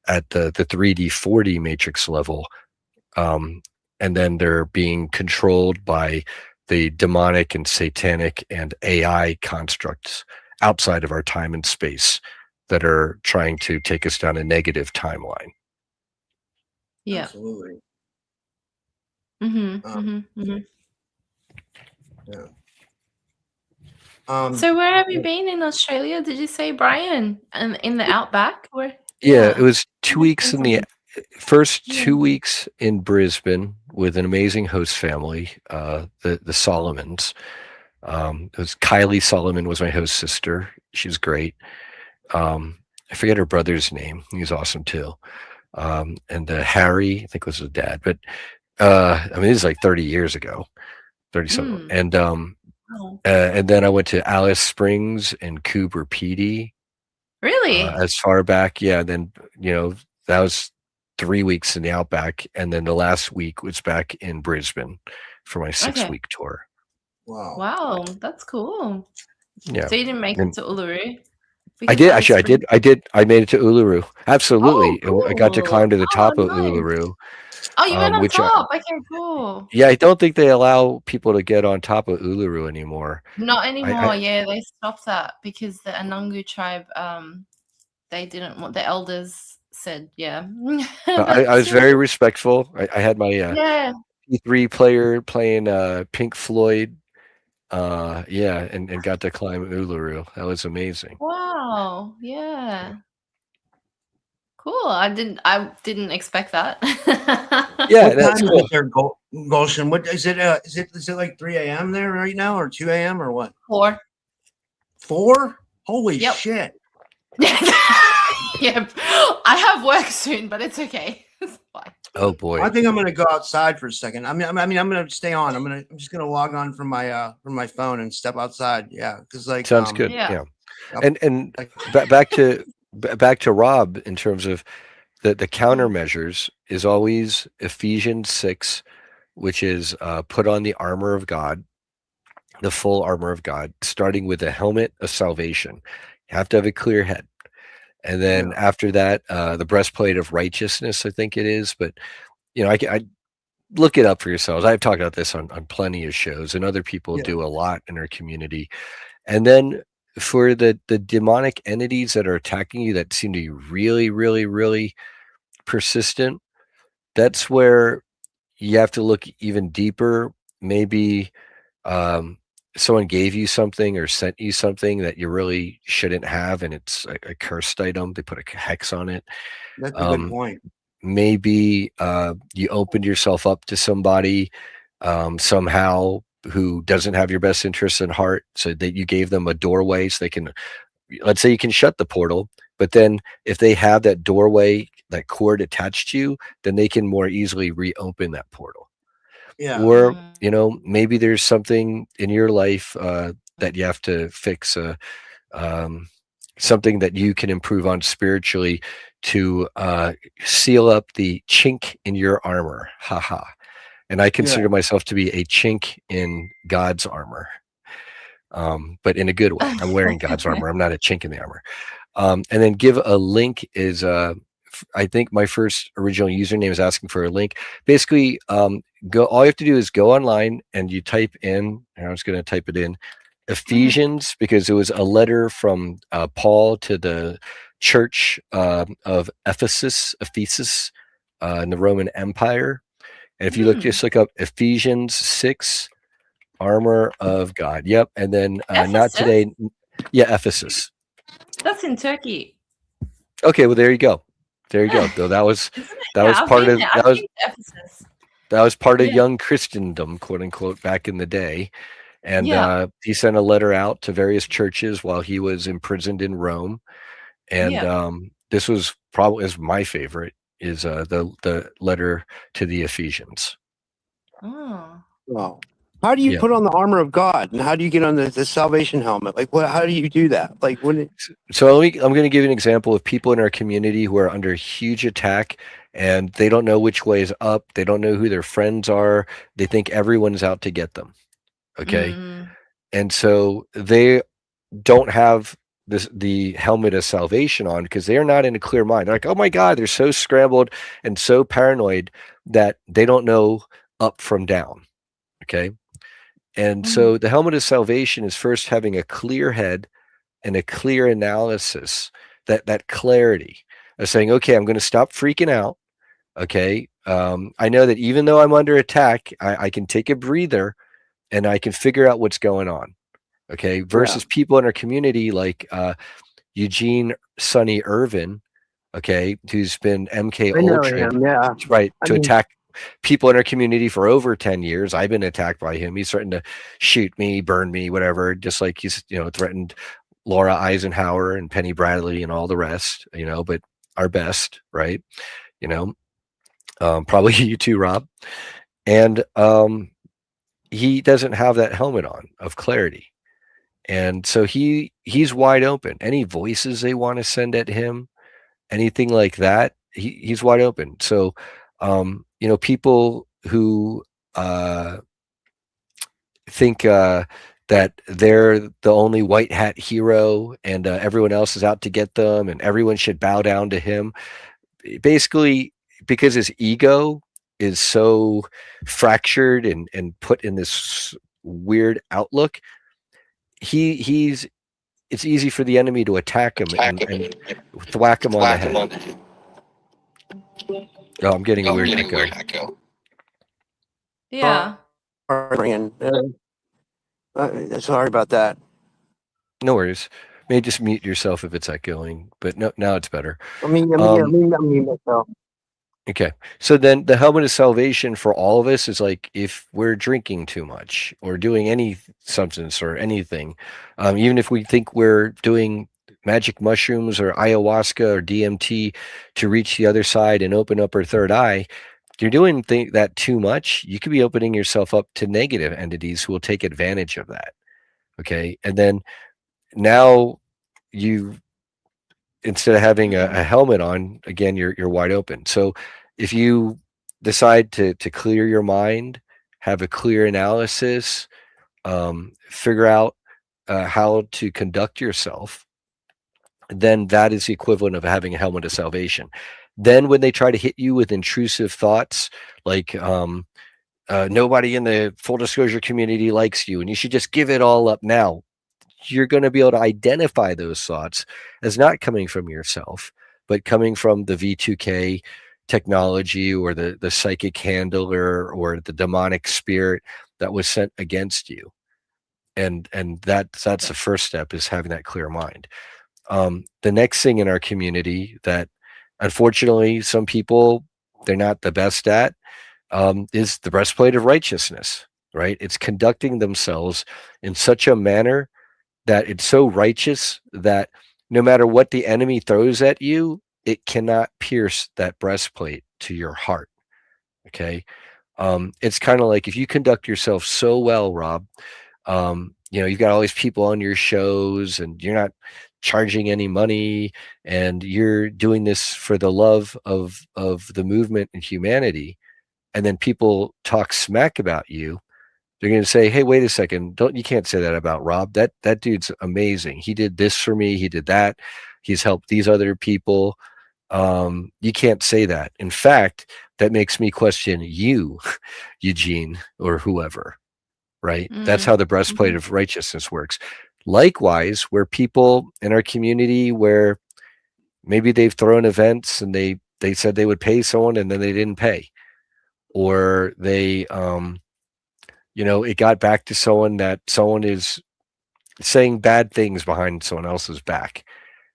at the 3D 4D matrix level. And then they're being controlled by the demonic and satanic and AI constructs outside of our time and space that are trying to take us down a negative timeline. Yeah. Absolutely. Yeah. So where have you been in Australia? Did you say, Brian? And in the outback? Where? Yeah, it was 2 weeks in the Amazing. first 2 weeks in Brisbane with an amazing host family, the Solomons. It was Kylie Solomon was my host sister. She's great. I forget her brother's name. He was awesome too. And Harry, I think was his dad. But this is like 30 years ago, 37. And then I went to Alice Springs and Cooper Pedy. Really? As far back, yeah. Then that was 3 weeks in the outback, and then the last week was back in Brisbane for my 6-week tour. Wow, that's cool. Yeah. So you didn't make it to Uluru? I did actually. I made it to Uluru. Absolutely. Oh, I got to climb to the top of nice. Uluru. Oh, you went on top. Okay, cool. Yeah, I don't think they allow people to get on top of Uluru anymore. Not anymore. Yeah, they stopped that because the Anangu tribe, they didn't want, the elders said, yeah. I was very respectful. I had my P3 player playing Pink Floyd Yeah, and got to climb Uluru. That was amazing. Wow. Yeah. Cool. I didn't expect that. Yeah, What that's time is cool. it there, Gulshen? What is it? Is it like 3 a.m. there right now, or 2 a.m. or what? 4. 4? Holy Yep. shit! Yep. I have work soon, but it's okay. It's fine. Oh boy. I think I'm gonna go outside for a second. I'm gonna stay on. I'm just gonna log on from my phone and step outside. Yeah, because like Sounds good. Yeah. Yeah. Yep. And back to Rob in terms of the countermeasures is always Ephesians 6, which is put on the armor of God, the full armor of God, starting with a helmet of salvation. You have to have a clear head. And then after that, the breastplate of righteousness, I think it is. But, I look it up for yourselves. I've talked about this on plenty of shows, and other people do a lot in our community. And then for the demonic entities that are attacking you that seem to be really, really, really persistent, that's where you have to look even deeper. Maybe someone gave you something or sent you something that you really shouldn't have, and it's a cursed item. They put a hex on it. That's a good point. Maybe you opened yourself up to somebody somehow who doesn't have your best interests in heart, so that you gave them a doorway so they can, let's say you can shut the portal, but then if they have that doorway, that cord attached to you, then they can more easily reopen that portal. Yeah. Or, maybe there's something in your life that you have to fix, something that you can improve on spiritually to seal up the chink in your armor. Haha. And I consider myself to be a chink in God's armor. But in a good way. I'm wearing God's armor. I'm not a chink in the armor. And then give a link is, I think my first original username is asking for a link. Basically, all you have to do is go online and you type in, and I was going to type it in, Ephesians, because it was a letter from Paul to the church of Ephesus, in the Roman Empire. And if you just look up Ephesians 6, armor of God. Yep. And then not today. Yeah, Ephesus. That's in Turkey. Okay, well there you go. There you go. Though that was part of young Christendom, quote unquote, back in the day. And he sent a letter out to various churches while he was imprisoned in Rome. And this was probably my favorite, is the letter to the Ephesians. Oh. Wow. How do you put on the armor of God, and how do you get on the salvation helmet? Like, how do you do that? Like, So I'm going to give you an example of people in our community who are under huge attack, and they don't know which way is up. They don't know who their friends are. They think everyone's out to get them. Okay. And so they don't have the helmet of salvation on because they are not in a clear mind. They're like, oh my God, they're so scrambled and so paranoid that they don't know up from down. Okay. And so the helmet of salvation is first having a clear head and a clear analysis, that clarity of saying, okay, I'm going to stop freaking out. Okay. I know that even though I'm under attack, I can take a breather and I can figure out what's going on. Okay. Versus people in our community like Eugene Sonny Irvin, okay, who's been MK Ultra, right, to attack people in our community for over 10 years. I've been attacked by him. He's threatened to shoot me, burn me, whatever, just like he's, threatened Laura Eisenhower and Penny Bradley and all the rest, but our best, right? Probably you too, Rob. And he doesn't have that helmet on of clarity. And so he's wide open. Any voices they want to send at him, anything like that, he's wide open. So, people who think that they're the only white hat hero and everyone else is out to get them and everyone should bow down to him, basically because his ego is so fractured and put in this weird outlook, it's easy for the enemy to attack him and thwack him on the head. Oh, I'm getting a weird echo. Yeah. Sorry about that. No worries. May just mute yourself if it's echoing, but no, now it's better. Let me unmute myself. Okay. So then the helmet of salvation for all of us is like if we're drinking too much or doing any substance or anything, even if we think we're doing magic mushrooms or ayahuasca or DMT to reach the other side and open up our third eye, you're doing that too much, you could be opening yourself up to negative entities who will take advantage of that. Okay. And then now you, instead of having a helmet on, again, you're wide open. So if you decide to clear your mind, have a clear analysis, figure out how to conduct yourself, then that is the equivalent of having a helmet of salvation. Then when they try to hit you with intrusive thoughts like nobody in the full disclosure community likes you and you should just give it all up now, you're going to be able to identify those thoughts as not coming from yourself, but coming from the V2K technology or the psychic handler or the demonic spirit that was sent against you. And that's the first step, is having that clear mind. The next thing in our community that unfortunately some people, they're not the best at, is the breastplate of righteousness, right? It's conducting themselves in such a manner that it's so righteous that no matter what the enemy throws at you, it cannot pierce that breastplate to your heart. Okay. It's kind of like if you conduct yourself so well, Rob, you've got all these people on your shows and you're not charging any money and you're doing this for the love of the movement and humanity. And then people talk smack about you. They're going to say, "Hey, wait a second! You can't say that about Rob. That dude's amazing. He did this for me. He did that. He's helped these other people. You can't say that. In fact, that makes me question you, Eugene, or whoever." Right? That's how the breastplate of righteousness works. Likewise, where people in our community where maybe they've thrown events and they said they would pay someone and then they didn't pay, or they it got back to someone that someone is saying bad things behind someone else's back.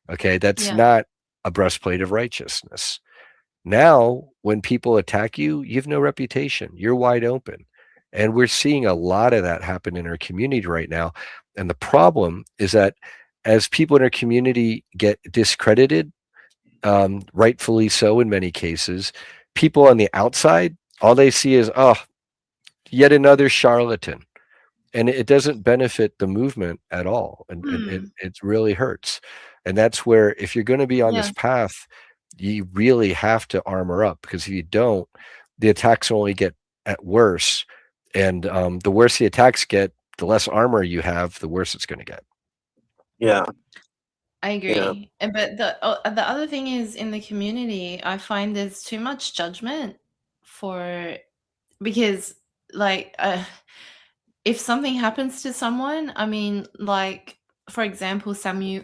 Okay, that's not a breastplate of righteousness. Now, when people attack you, you have no reputation. You're wide open. And we're seeing a lot of that happen in our community right now. And the problem is that as people in our community get discredited, rightfully so in many cases, people on the outside, all they see is, oh, yet another charlatan. And it doesn't benefit the movement at all. And it really hurts. And that's where, if you're going to be on this path, you really have to armor up, because if you don't, the attacks only get worse. And the worse the attacks get, the less armor you have, the worse it's going to get. Yeah. I agree. But the other thing is, in the community, I find there's too much judgment because like if something happens to someone, I mean, like, for example, Samuel,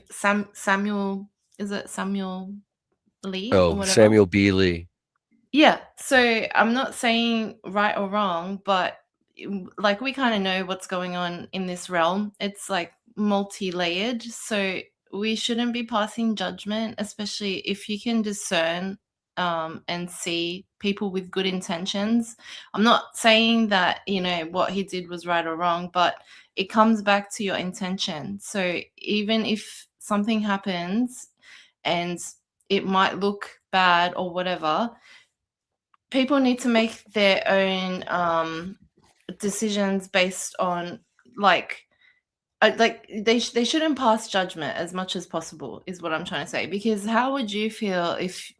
is it Samuel Lee or Oh, whatever? Samuel B. Lee. Yeah. So I'm not saying right or wrong, but like, we kind of know what's going on in this realm. It's like multi-layered. So we shouldn't be passing judgment, especially if you can discern and see people with good intentions. I'm not saying that, what he did was right or wrong, but it comes back to your intention. So even if something happens and it might look bad or whatever, people need to make their own decisions based on like they shouldn't pass judgment as much as possible, is what I'm trying to say. Because how would you feel if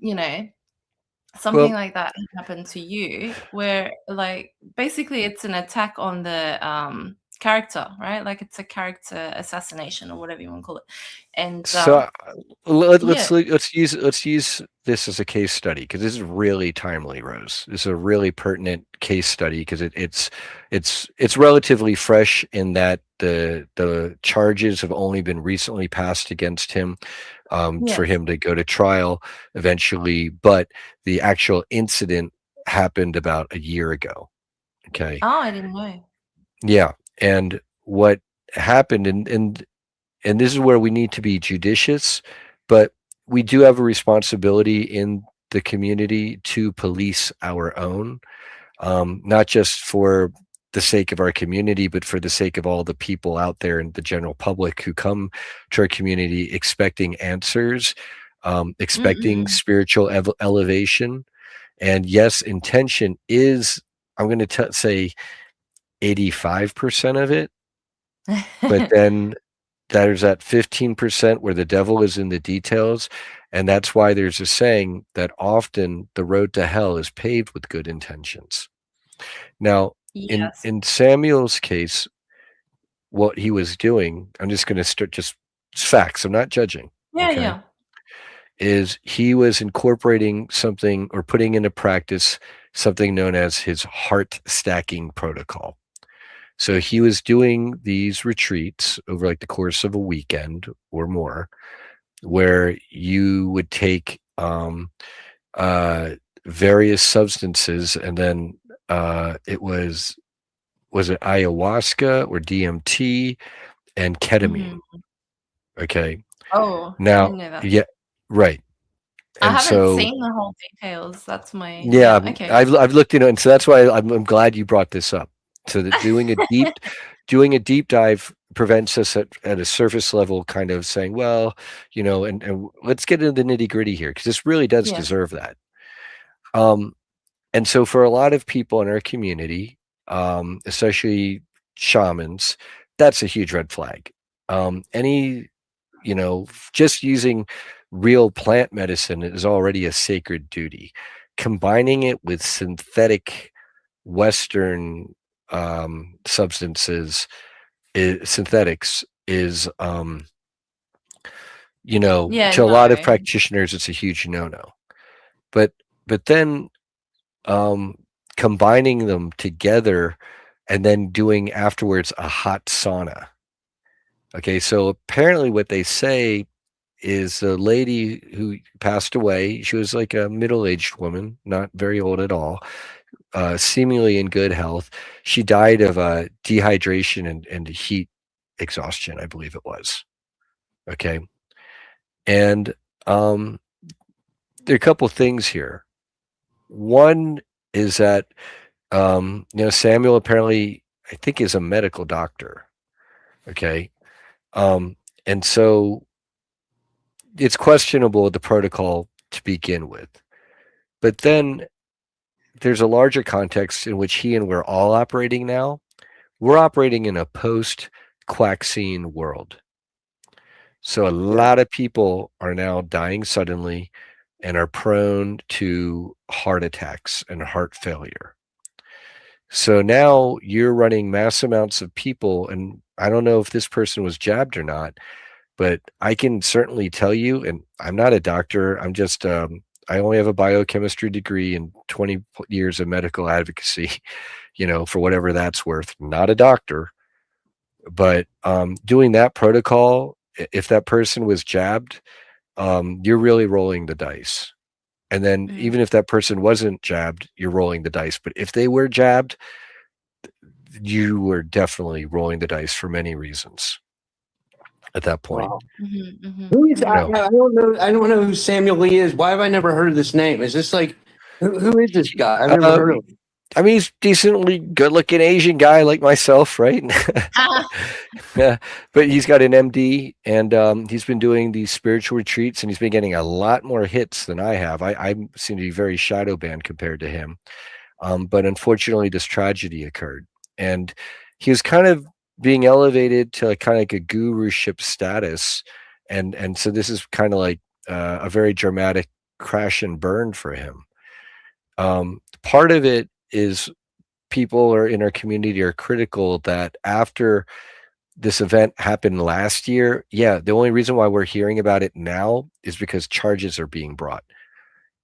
something like that happened to you, where like basically it's an attack on the character, right? Like, it's a character assassination or whatever you want to call it. And So let's use this as a case study, because this is really timely, Rose. This is a really pertinent case study, because it's relatively fresh in that the charges have only been recently passed against him, for him to go to trial eventually, but the actual incident happened about a year ago. Okay. Oh, I didn't know. Yeah. And what happened, and this is where we need to be judicious, but we do have a responsibility in the community to police our own, not just for the sake of our community, but for the sake of all the people out there in the general public who come to our community expecting answers, expecting spiritual elevation. And yes, intention is, I'm going to say 85% of it, but then there's that 15% where the devil is in the details. And that's why there's a saying that often the road to hell is paved with good intentions. Now, Yes. in Samuel's case, what he was doing, I'm just going to start, just facts, I'm not judging. Yeah, okay, yeah. is he was incorporating something or putting into practice something known as his heart stacking protocol. So he was doing these retreats over like the course of a weekend or more, where you would take various substances, and then it was it ayahuasca or DMT and ketamine? Okay. Oh, I Now, didn't know that. yeah, right. I And haven't so, seen the whole details. That's my yeah, okay. I've looked into it, and so that's why I'm glad you brought this up. So that doing a deep dive prevents us at a surface level kind of saying, well, and let's get into the nitty gritty here, because this really does Yeah. deserve that. And so for a lot of people in our community, especially shamans, that's a huge red flag. Just using real plant medicine is already a sacred duty. Combining it with synthetic Western substances, synthetics is, Yeah, to a lot of no. practitioners, it's a huge no-no. But then combining them together and then doing afterwards a hot sauna. Okay, so apparently what they say is the lady who passed away, she was like a middle-aged woman, not very old at all, seemingly in good health. She died of dehydration and heat exhaustion, I believe it was. Okay. And there are a couple things here. One is that, Samuel apparently, I think, is a medical doctor. Okay. And so it's questionable, the protocol to begin with. But then there's a larger context in which he and we're all operating now. We're operating in a post-Quaxine world. So a lot of people are now dying suddenly and are prone to heart attacks and heart failure. So now you're running mass amounts of people, and I don't know if this person was jabbed or not, but I can certainly tell you, and I'm not a doctor, I'm just, I only have a biochemistry degree and 20 years of medical advocacy, for whatever that's worth. Not a doctor, but doing that protocol, if that person was jabbed, you're really rolling the dice. And then even if that person wasn't jabbed, you're rolling the dice. But if they were jabbed, you were definitely rolling the dice for many reasons at that point. Wow. Who is, I don't know. I don't know who Samuel Lee is. Why have I never heard of this name? Is this like, who is this guy? I've never heard of him. I mean, he's decently good-looking Asian guy like myself, right? Yeah, but he's got an MD, and he's been doing these spiritual retreats, and he's been getting a lot more hits than I have. I seem to be very shadow banned compared to him. But unfortunately, this tragedy occurred, and he was kind of being elevated to kind of like a guruship status, and so this is kind of like a very dramatic crash and burn for him. Part of it is people are in our community are critical that after this event happened last year, the only reason why we're hearing about it now is because charges are being brought.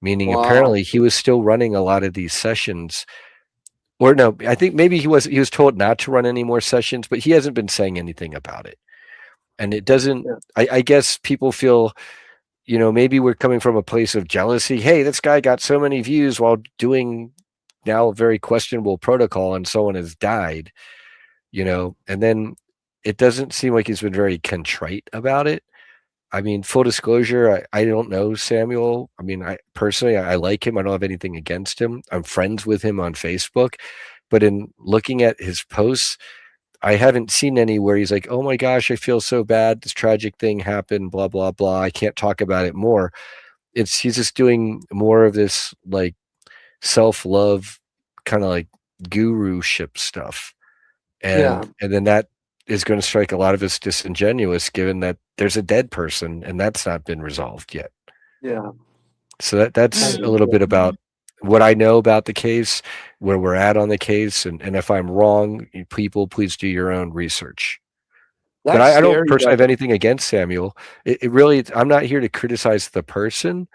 Meaning apparently he was still running a lot of these sessions. Or no, I think maybe he was told not to run any more sessions, but he hasn't been saying anything about it. And it doesn't, I guess people feel, maybe we're coming from a place of jealousy. Hey, this guy got so many views while doing now a very questionable protocol and someone has died, and then it doesn't seem like he's been very contrite about it. I mean, full disclosure, I don't know Samuel. I mean, I personally, I like him. I don't have anything against him. I'm friends with him on Facebook. But in looking at his posts, I haven't seen any where he's like, oh my gosh, I feel so bad. This tragic thing happened, blah, blah, blah. I can't talk about it more. He's just doing more of this like self-love kind of like guru-ship stuff. And then that is going to strike a lot of us disingenuous, given that there's a dead person and that's not been resolved yet. Yeah. So that's a little bit about what I know about the case, where we're at on the case, and if I'm wrong, people please do your own research. But I don't personally have anything against Samuel. It really, I'm not here to criticize the person.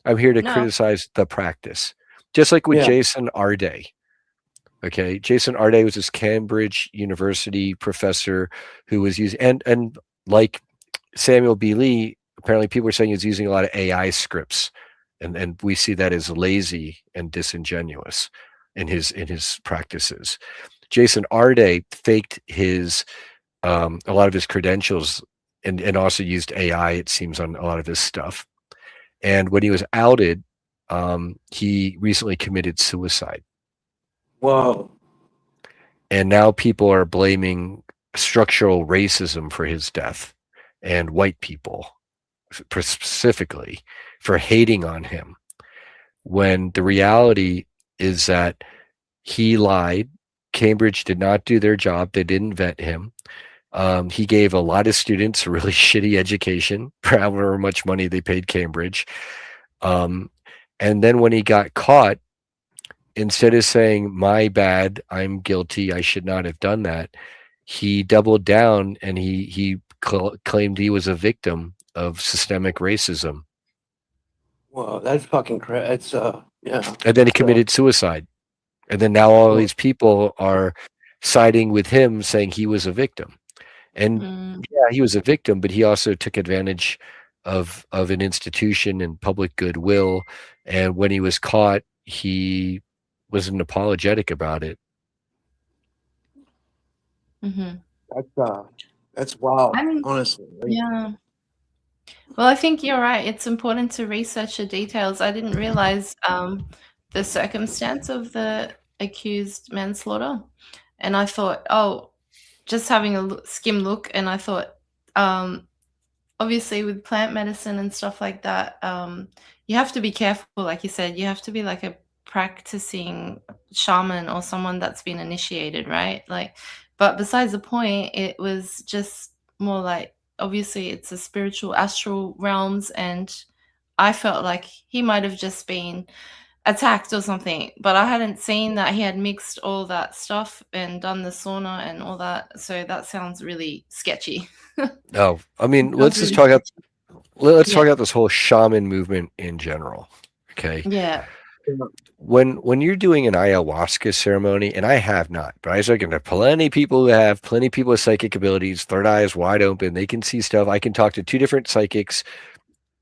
I'm here to criticize the practice. Just like with Jason Arday. Okay, Jason Arday was this Cambridge University professor who was using, and like Samuel B. Lee, apparently people are saying he was using a lot of AI scripts, and we see that as lazy and disingenuous in his practices. Jason Arday faked his a lot of his credentials and also used AI, it seems, on a lot of his stuff. And when he was outed, he recently committed suicide. Whoa. And now people are blaming structural racism for his death, and white people specifically for hating on him, when the reality is that he lied. Cambridge did not do their job. They didn't vet him. He gave a lot of students a really shitty education for however much money they paid Cambridge. And then when he got caught, instead of saying, my bad, I'm guilty, I should not have done that, he doubled down and he claimed he was a victim of systemic racism. Whoa, that's fucking crazy. It's yeah. And then he committed suicide. And then now all these people are siding with him, saying he was a victim. And yeah, he was a victim, but he also took advantage of an institution and public goodwill. And when he was caught, he wasn't apologetic about it. That's wild. I mean, honestly. yeah. Well, I think you're right. It's important to research the details. I didn't realize the circumstance of the accused manslaughter, and I thought, oh, just having a skim look, and I thought, obviously with plant medicine and stuff like that, you have to be careful. Like you said, you have to be like a practicing shaman or someone that's been initiated, right? Like, but besides the point, it was just more like, obviously it's a spiritual astral realms, and I felt like he might have just been attacked or something, but I hadn't seen that he had mixed all that stuff and done the sauna and all that. So that sounds really sketchy. Oh, I mean, let's just talk about this whole shaman movement in general. Okay. Yeah. When you're doing an ayahuasca ceremony, and I have not, but I was talking to plenty of people who have, plenty of people with psychic abilities, third eye is wide open, they can see stuff. I can talk to two different psychics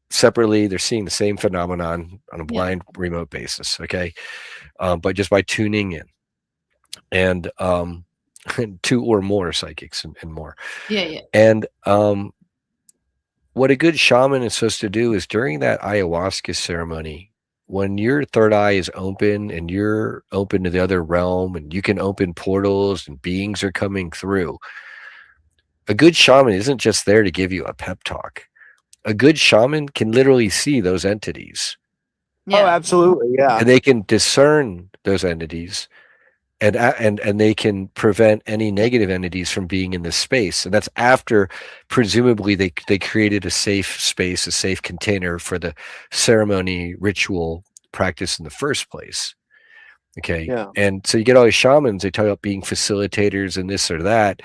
separately. They're seeing the same phenomenon on a blind remote basis. Okay. But just by tuning in, and two or more psychics and more. Yeah. And what a good shaman is supposed to do is during that ayahuasca ceremony, when your third eye is open and you're open to the other realm and you can open portals and beings are coming through, a good shaman isn't just there to give you a pep talk. A good shaman can literally see those entities. Yeah. Oh, absolutely. Yeah. And they can discern those entities, and they can prevent any negative entities from being in this space. And that's after presumably they created a safe space, a safe container for the ceremony ritual practice in the first place. Okay. Yeah. And so you get all these shamans, they talk about being facilitators and this or that,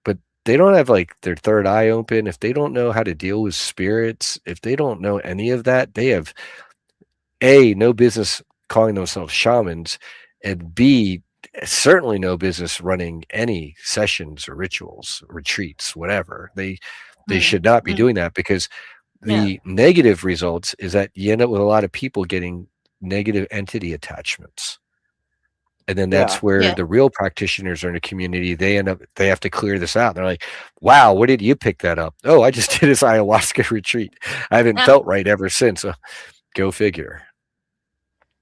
but they don't have like their third eye open. If they don't know how to deal with spirits, if they don't know any of that, they have no business calling themselves shamans, and B, certainly no business running any sessions or rituals, retreats, whatever. They should not be doing that, because the negative results is that you end up with a lot of people getting negative entity attachments. And then Yeah. that's where Yeah. the real practitioners are in a community. They have to clear this out. They're like, wow, where did you pick that up? Oh, I just did this ayahuasca retreat. I haven't felt right ever since. Go figure.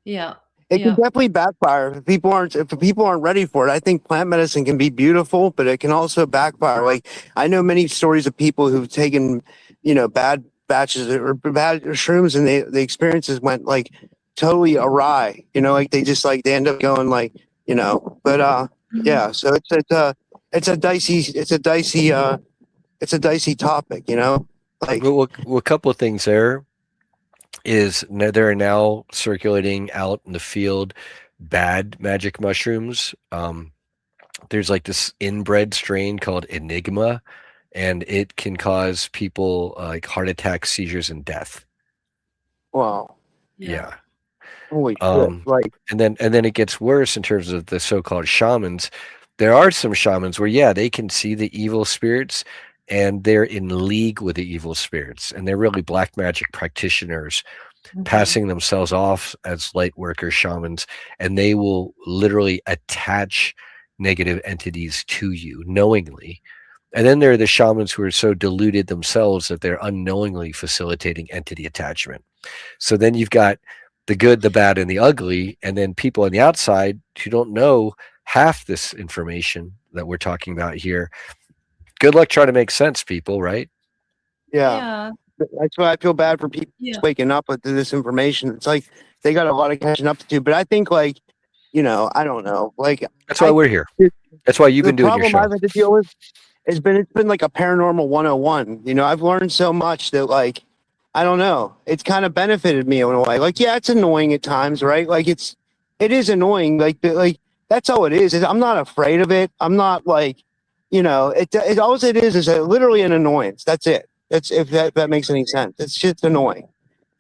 Yeah. It can Yeah. definitely backfire if people aren't ready for it. I think plant medicine can be beautiful, but it can also backfire. Like I know many stories of people who've taken, bad batches or bad shrooms, and the experiences went like totally awry. Like they just like they end up going like, But yeah. So it's a dicey topic. Like Well, a couple of things there is there are now circulating out in the field bad magic mushrooms. There's like this inbred strain called Enigma, and it can cause people like heart attacks, seizures, and death. wow, Yeah. holy shit! Like And then it gets worse in terms of the so-called shamans. There are some shamans where they can see the evil spirits and they're in league with the evil spirits, and they're really black magic practitioners passing themselves off as light worker shamans, and they will literally attach negative entities to you knowingly. And then there are the shamans who are so deluded themselves that they're unknowingly facilitating entity attachment. So then you've got the good, the bad, and the ugly, and then people on the outside who don't know half this information that we're talking about here. Good luck trying to make sense, people, right? yeah. That's why I feel bad for people just waking up with this information. It's like they got a lot of catching up to do. But I think, like, I don't know. Like that's why we're here. That's why you've been doing your show. The problem I've had to deal with it's been like a paranormal 101. I've learned so much that, like, I don't know. It's kind of benefited me in a way. Like, yeah, it's annoying at times, right? Like it is annoying. Like that's all it is. I'm not afraid of it. I'm not like, it all it is literally an annoyance. That's it. That's if that makes any sense. It's just annoying.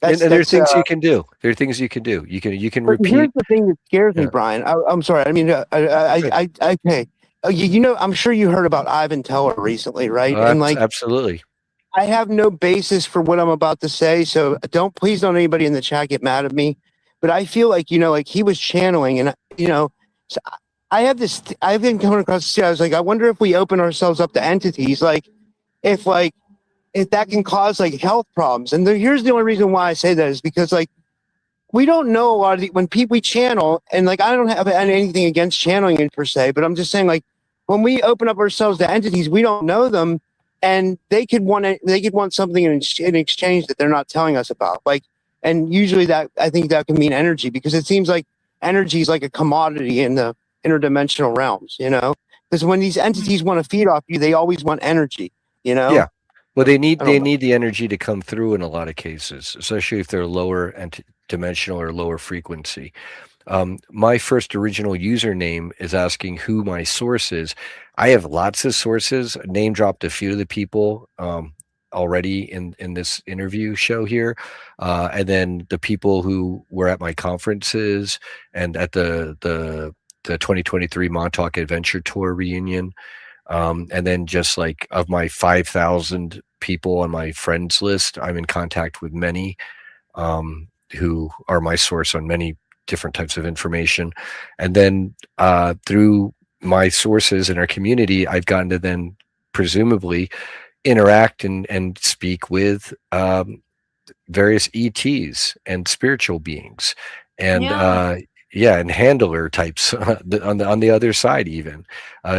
And there are things you can do. There are things you can do. You can repeat. Here's the thing that scares me, Brian. I'm sorry. I mean, okay. I'm sure you heard about Ivan Teller recently, right? And like, absolutely. I have no basis for what I'm about to say, so please don't anybody in the chat get mad at me. But I feel like, like he was channeling, and so I've been coming across the street. I was like, I wonder if we open ourselves up to entities, if that can cause like health problems. And here's the only reason why I say that is because like we don't know a lot of when we channel, and like I don't have anything against channeling per se, but I'm just saying like when we open up ourselves to entities, we don't know them, and they could want something in exchange that they're not telling us about. Like, and usually I think that can mean energy, because it seems like energy is like a commodity in the interdimensional realms, because when these entities want to feed off you, they always want energy, Yeah. Well, they need the energy to come through in a lot of cases, especially if they're lower dimensional or lower frequency. My first original username is asking who my source is. I have lots of sources. Name dropped a few of the people already in this interview show here, and then the people who were at my conferences and at the 2023 Montauk Adventure Tour reunion. And then just like of my 5,000 people on my friends list, I'm in contact with many who are my source on many different types of information. And then through my sources in our community, I've gotten to then presumably interact and speak with various ETs and spiritual beings. And and handler types on the other side, even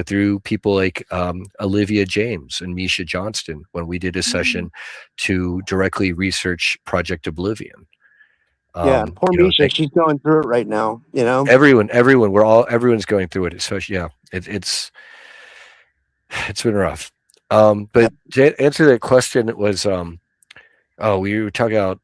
through people like Olivia James and Misha Johnston, when we did a session to directly research Project Oblivion. Poor Misha, she's going through it right now. Everyone's going through it. Especially, it's been rough. But to answer that question, it was we were talking about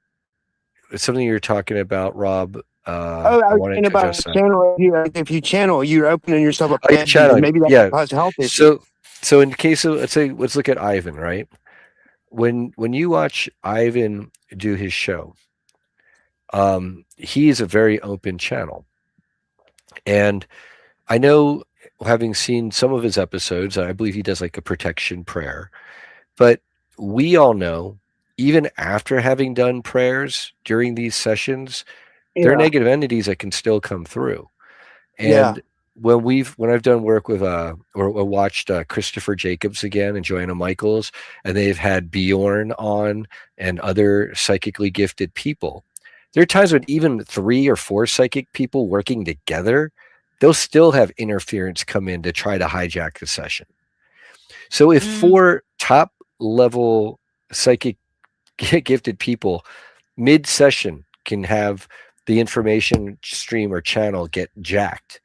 something you were talking about, Rob. I was thinking about channel. If you channel, you're opening yourself up. Maybe that can cause health issues. So in case of let's look at Ivan, right? When you watch Ivan do his show, he is a very open channel, and I know, having seen some of his episodes, I believe he does like a protection prayer, but we all know, even after having done prayers during these sessions, there are negative entities that can still come through. And when I've done work with or watched Christopher Jacobs again and Joanna Michaels, and they've had Bjorn on and other psychically gifted people, there are times when even 3 or 4 psychic people working together, they'll still have interference come in to try to hijack the session. So if 4 top level psychic gifted people mid session can have the information stream or channel get jacked,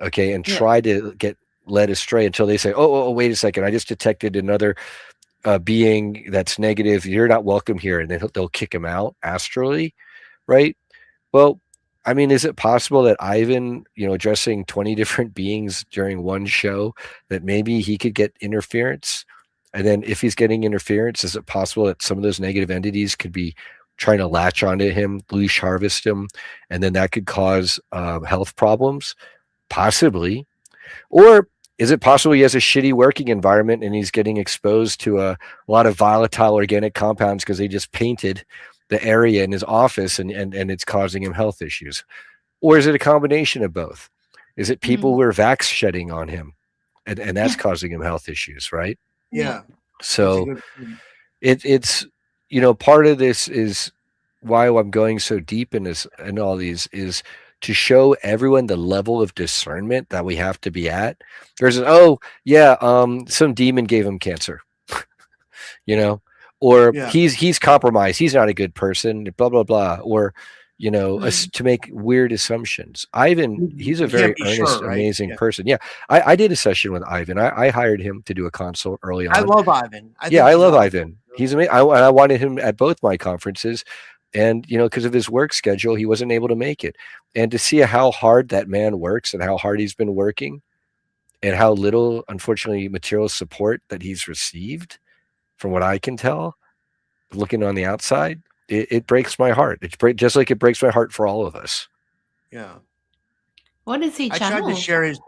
okay, and try to get led astray until they say, oh, wait a second, I just detected another being that's negative, you're not welcome here, and then they'll kick him out astrally, right? Well, I mean, is it possible that Ivan, addressing 20 different beings during one show, that maybe he could get interference? And then if he's getting interference, is it possible that some of those negative entities could be trying to latch onto him, leash harvest him, and then that could cause health problems? Possibly. Or is it possible he has a shitty working environment and he's getting exposed to a lot of volatile organic compounds because they just painted the area in his office and it's causing him health issues? Or is it a combination of both? Is it people who are vax shedding on him and that's causing him health issues, right? Yeah. So it's part of this is why I'm going so deep in this and all these is to show everyone the level of discernment that we have to be at versus, some demon gave him cancer, or he's compromised, he's not a good person, blah blah blah, or to make weird assumptions. Ivan, he's a very earnest, amazing person. Yeah, I did a session with Ivan. I hired him to do a consult early on. I love Ivan. I love Ivan. He's amazing. I wanted him at both my conferences, and because of his work schedule, he wasn't able to make it. And to see how hard that man works and how hard he's been working, and how little, unfortunately, material support that he's received, from what I can tell, looking on the outside, it breaks my heart. Just like it breaks my heart for all of us. Yeah. What is he? I tried to share his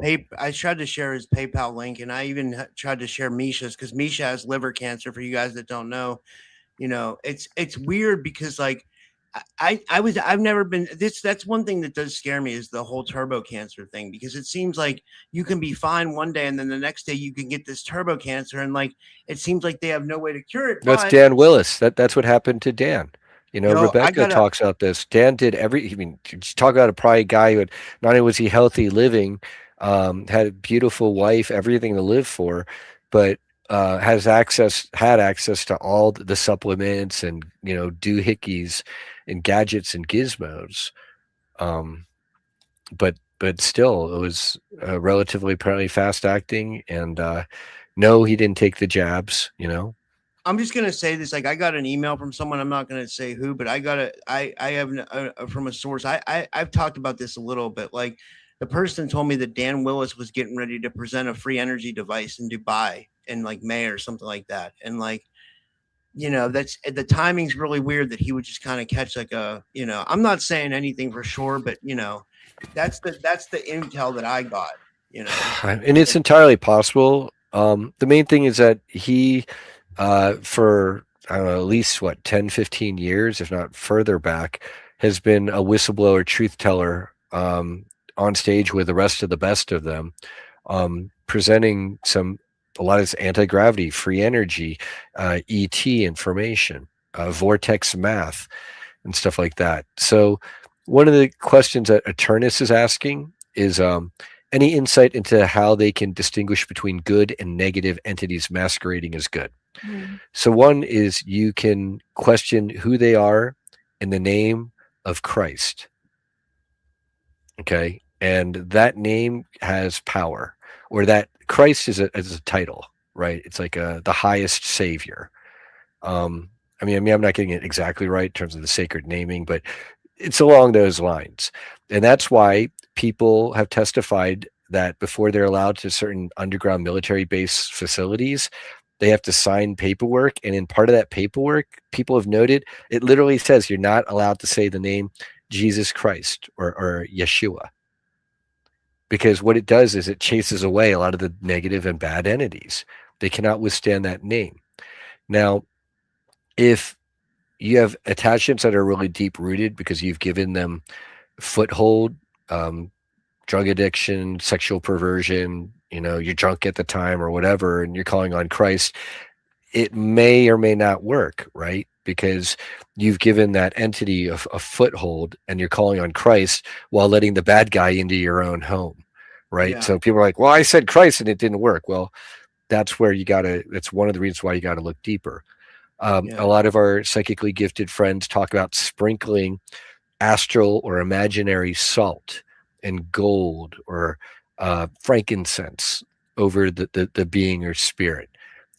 PayPal link, and I even tried to share Misha's because Misha has liver cancer. For you guys that don't know, it's weird because like I've never been this. That's one thing that does scare me is the whole turbo cancer thing, because it seems like you can be fine one day and then the next day you can get this turbo cancer, and like it seems like they have no way to cure it. That's Dan Willis. That's what happened to Dan. Rebecca talks about this. Dan did talk about a probably guy who had, not only was he healthy living, had a beautiful wife, everything to live for, but had access to all the supplements and doohickeys and gadgets and gizmos, but still it was relatively apparently fast acting, and no, he didn't take the jabs. I'm just gonna say this. Like, I got an email from someone. I'm not gonna say who, but I have from a source. I've talked about this a little bit. Like, the person told me that Dan Willis was getting ready to present a free energy device in Dubai in like May or something like that. And like, that's the timing's really weird that he would just kind of catch like a, I'm not saying anything for sure, but that's the intel that I got. And it's entirely possible. The main thing is that he. For, I don't know, at least 10, 15 years, if not further back, has been a whistleblower truth teller on stage with the rest of the best of them, presenting a lot of this anti-gravity, free energy, ET information, vortex math, and stuff like that. So one of the questions that Eternus is asking is any insight into how they can distinguish between good and negative entities masquerading as good. So one is you can question who they are in the name of Christ. Okay. And that name has power, or that Christ is a title, right? It's like the highest savior. I mean, I'm not getting it exactly right in terms of the sacred naming, but it's along those lines. And that's why people have testified that before they're allowed to certain underground military base facilities, they have to sign paperwork. And in part of that paperwork, people have noted, it literally says you're not allowed to say the name Jesus Christ or Yeshua. Because what it does is it chases away a lot of the negative and bad entities. They cannot withstand that name. Now, if you have attachments that are really deep rooted because you've given them foothold, drug addiction, sexual perversion, you're drunk at the time or whatever, and you're calling on Christ, it may or may not work, right? Because you've given that entity a foothold, and you're calling on Christ while letting the bad guy into your own home, right? Yeah. So people are like, well, I said Christ and it didn't work. Well, that's one of the reasons why you got to look deeper. Yeah. A lot of our psychically gifted friends talk about sprinkling astral or imaginary salt and gold or frankincense over the being or spirit.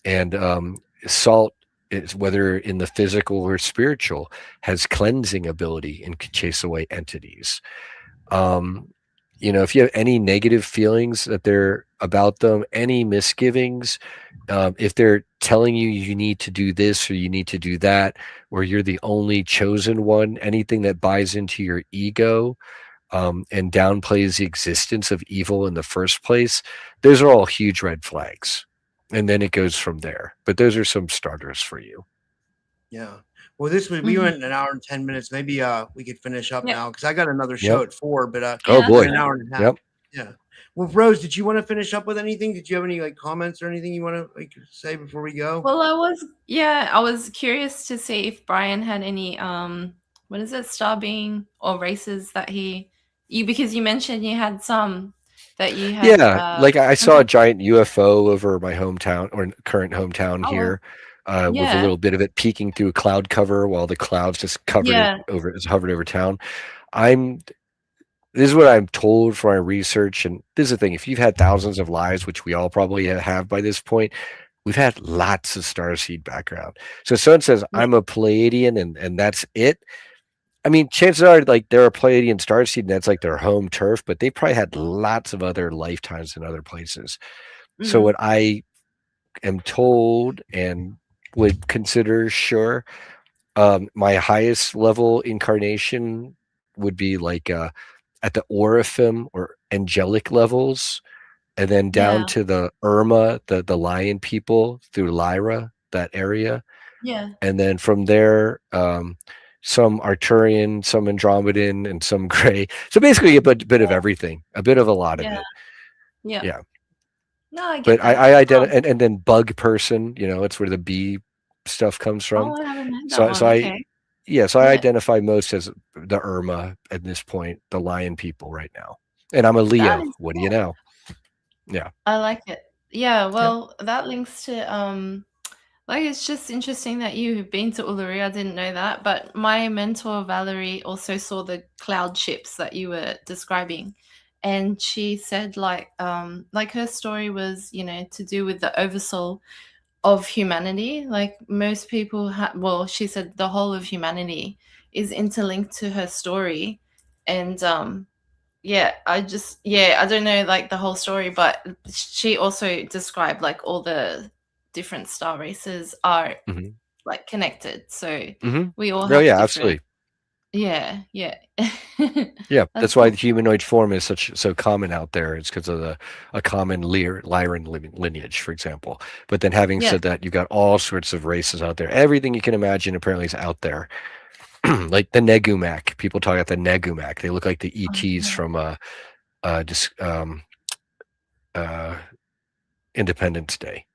And salt, is, whether in the physical or spiritual, has cleansing ability and can chase away entities. If you have any negative feelings that they're about them, any misgivings, if they're telling you you need to do this or you need to do that, or you're the only chosen one, anything that buys into your ego and downplays the existence of evil in the first place, those are all huge red flags. And then it goes from there. But those are some starters for you. Yeah. Well, we went an hour and 10 minutes. Maybe we could finish up now because I got another show at 4. But oh boy, an hour and a half. Yep. Yeah. Well, Rose, did you want to finish up with anything? Did you have any comments or anything you want to say before we go? Well, I was curious to see if Brian had any what is it, star being or races that because you mentioned you had some that you had. Yeah, like I saw a giant UFO over my hometown or current hometown here, with a little bit of it peeking through a cloud cover while the clouds just hovered over town. This is what I'm told from my research, and this is the thing: if you've had thousands of lives, which we all probably have by this point, we've had lots of starseed background. So someone says I'm a Pleiadian and that's it. I mean, chances are like they're a Pleiadian starseed and that's like their home turf, but they probably had lots of other lifetimes in other places. So what I am told and would consider my highest level incarnation would be like at the Oraphim or angelic levels, and then down to the Irma, the lion people through Lyra, that area. Yeah. And then from there, some Arturian, some Andromedan, and some gray. So basically a bit of everything, a bit of a lot of it. Yeah. No, I get that. I identify, and then bug person, it's where the bee stuff comes from. Oh, I haven't heard that one. Okay. So I identify most as the Irma at this point, the lion people right now. And I'm a Leo. What do you know? Yeah. I like it. Yeah, well, that links to it's just interesting that you've been to Uluru. I didn't know that, but my mentor Valerie also saw the cloud ships that you were describing, and she said her story was to do with the oversoul of humanity. Like most people she said the whole of humanity is interlinked to her story, and I don't know like the whole story, but she also described like all the different star races are like connected, so we all have absolutely. Yeah. That's why the humanoid form is so common out there. It's because of a common Lyran lineage, for example. But then having said that, you've got all sorts of races out there. Everything you can imagine apparently is out there. Like the Negumac. People talk about the Negumac. They look like the ETs from Independence Day.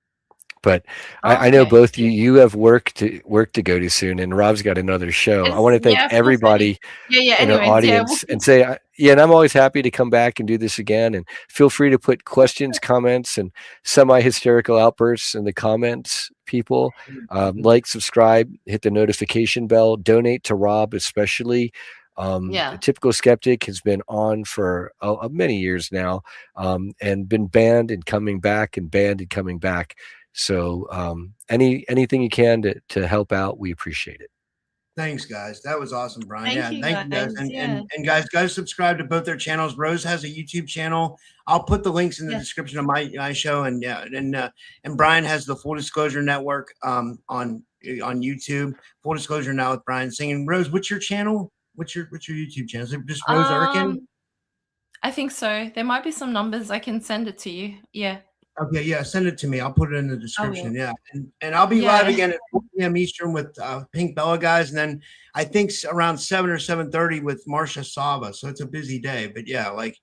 But I know both you have work to go to soon, and Rob's got another show. I want to thank everybody in our audience and say, and I'm always happy to come back and do this again. And feel free to put questions, comments, and semi-hysterical outbursts in the comments, people. Like, subscribe, hit the notification bell, donate to Rob especially. The Typical Skeptic has been on for many years now, and been banned and coming back and banned and coming back. So anything you can to help out, we appreciate it. Thanks, guys. That was awesome, Brian. Thank you guys. And guys, subscribe to both their channels. Rose has a YouTube channel. I'll put the links in the description of my show, and Brian has the Full Disclosure Network on YouTube. Full Disclosure Now with Brian Singing. Rose, what's your channel? What's your YouTube channel? Is it just Rose Erkan? I think so. There might be some numbers. I can send it to you. Yeah. Okay, yeah, send it to me. I'll put it in the I description. will. Yeah, and I'll be live Yeah. again at 4 p.m. Eastern with Pink Bella guys, and then I think around 7 or 7:30 with Marcia Sava. So it's a busy day, but yeah, like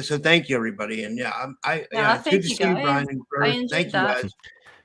so thank you everybody, and yeah, Yeah, it's good thank to you see you, guys. Brian and I Growth. enjoyed Thank you that. guys.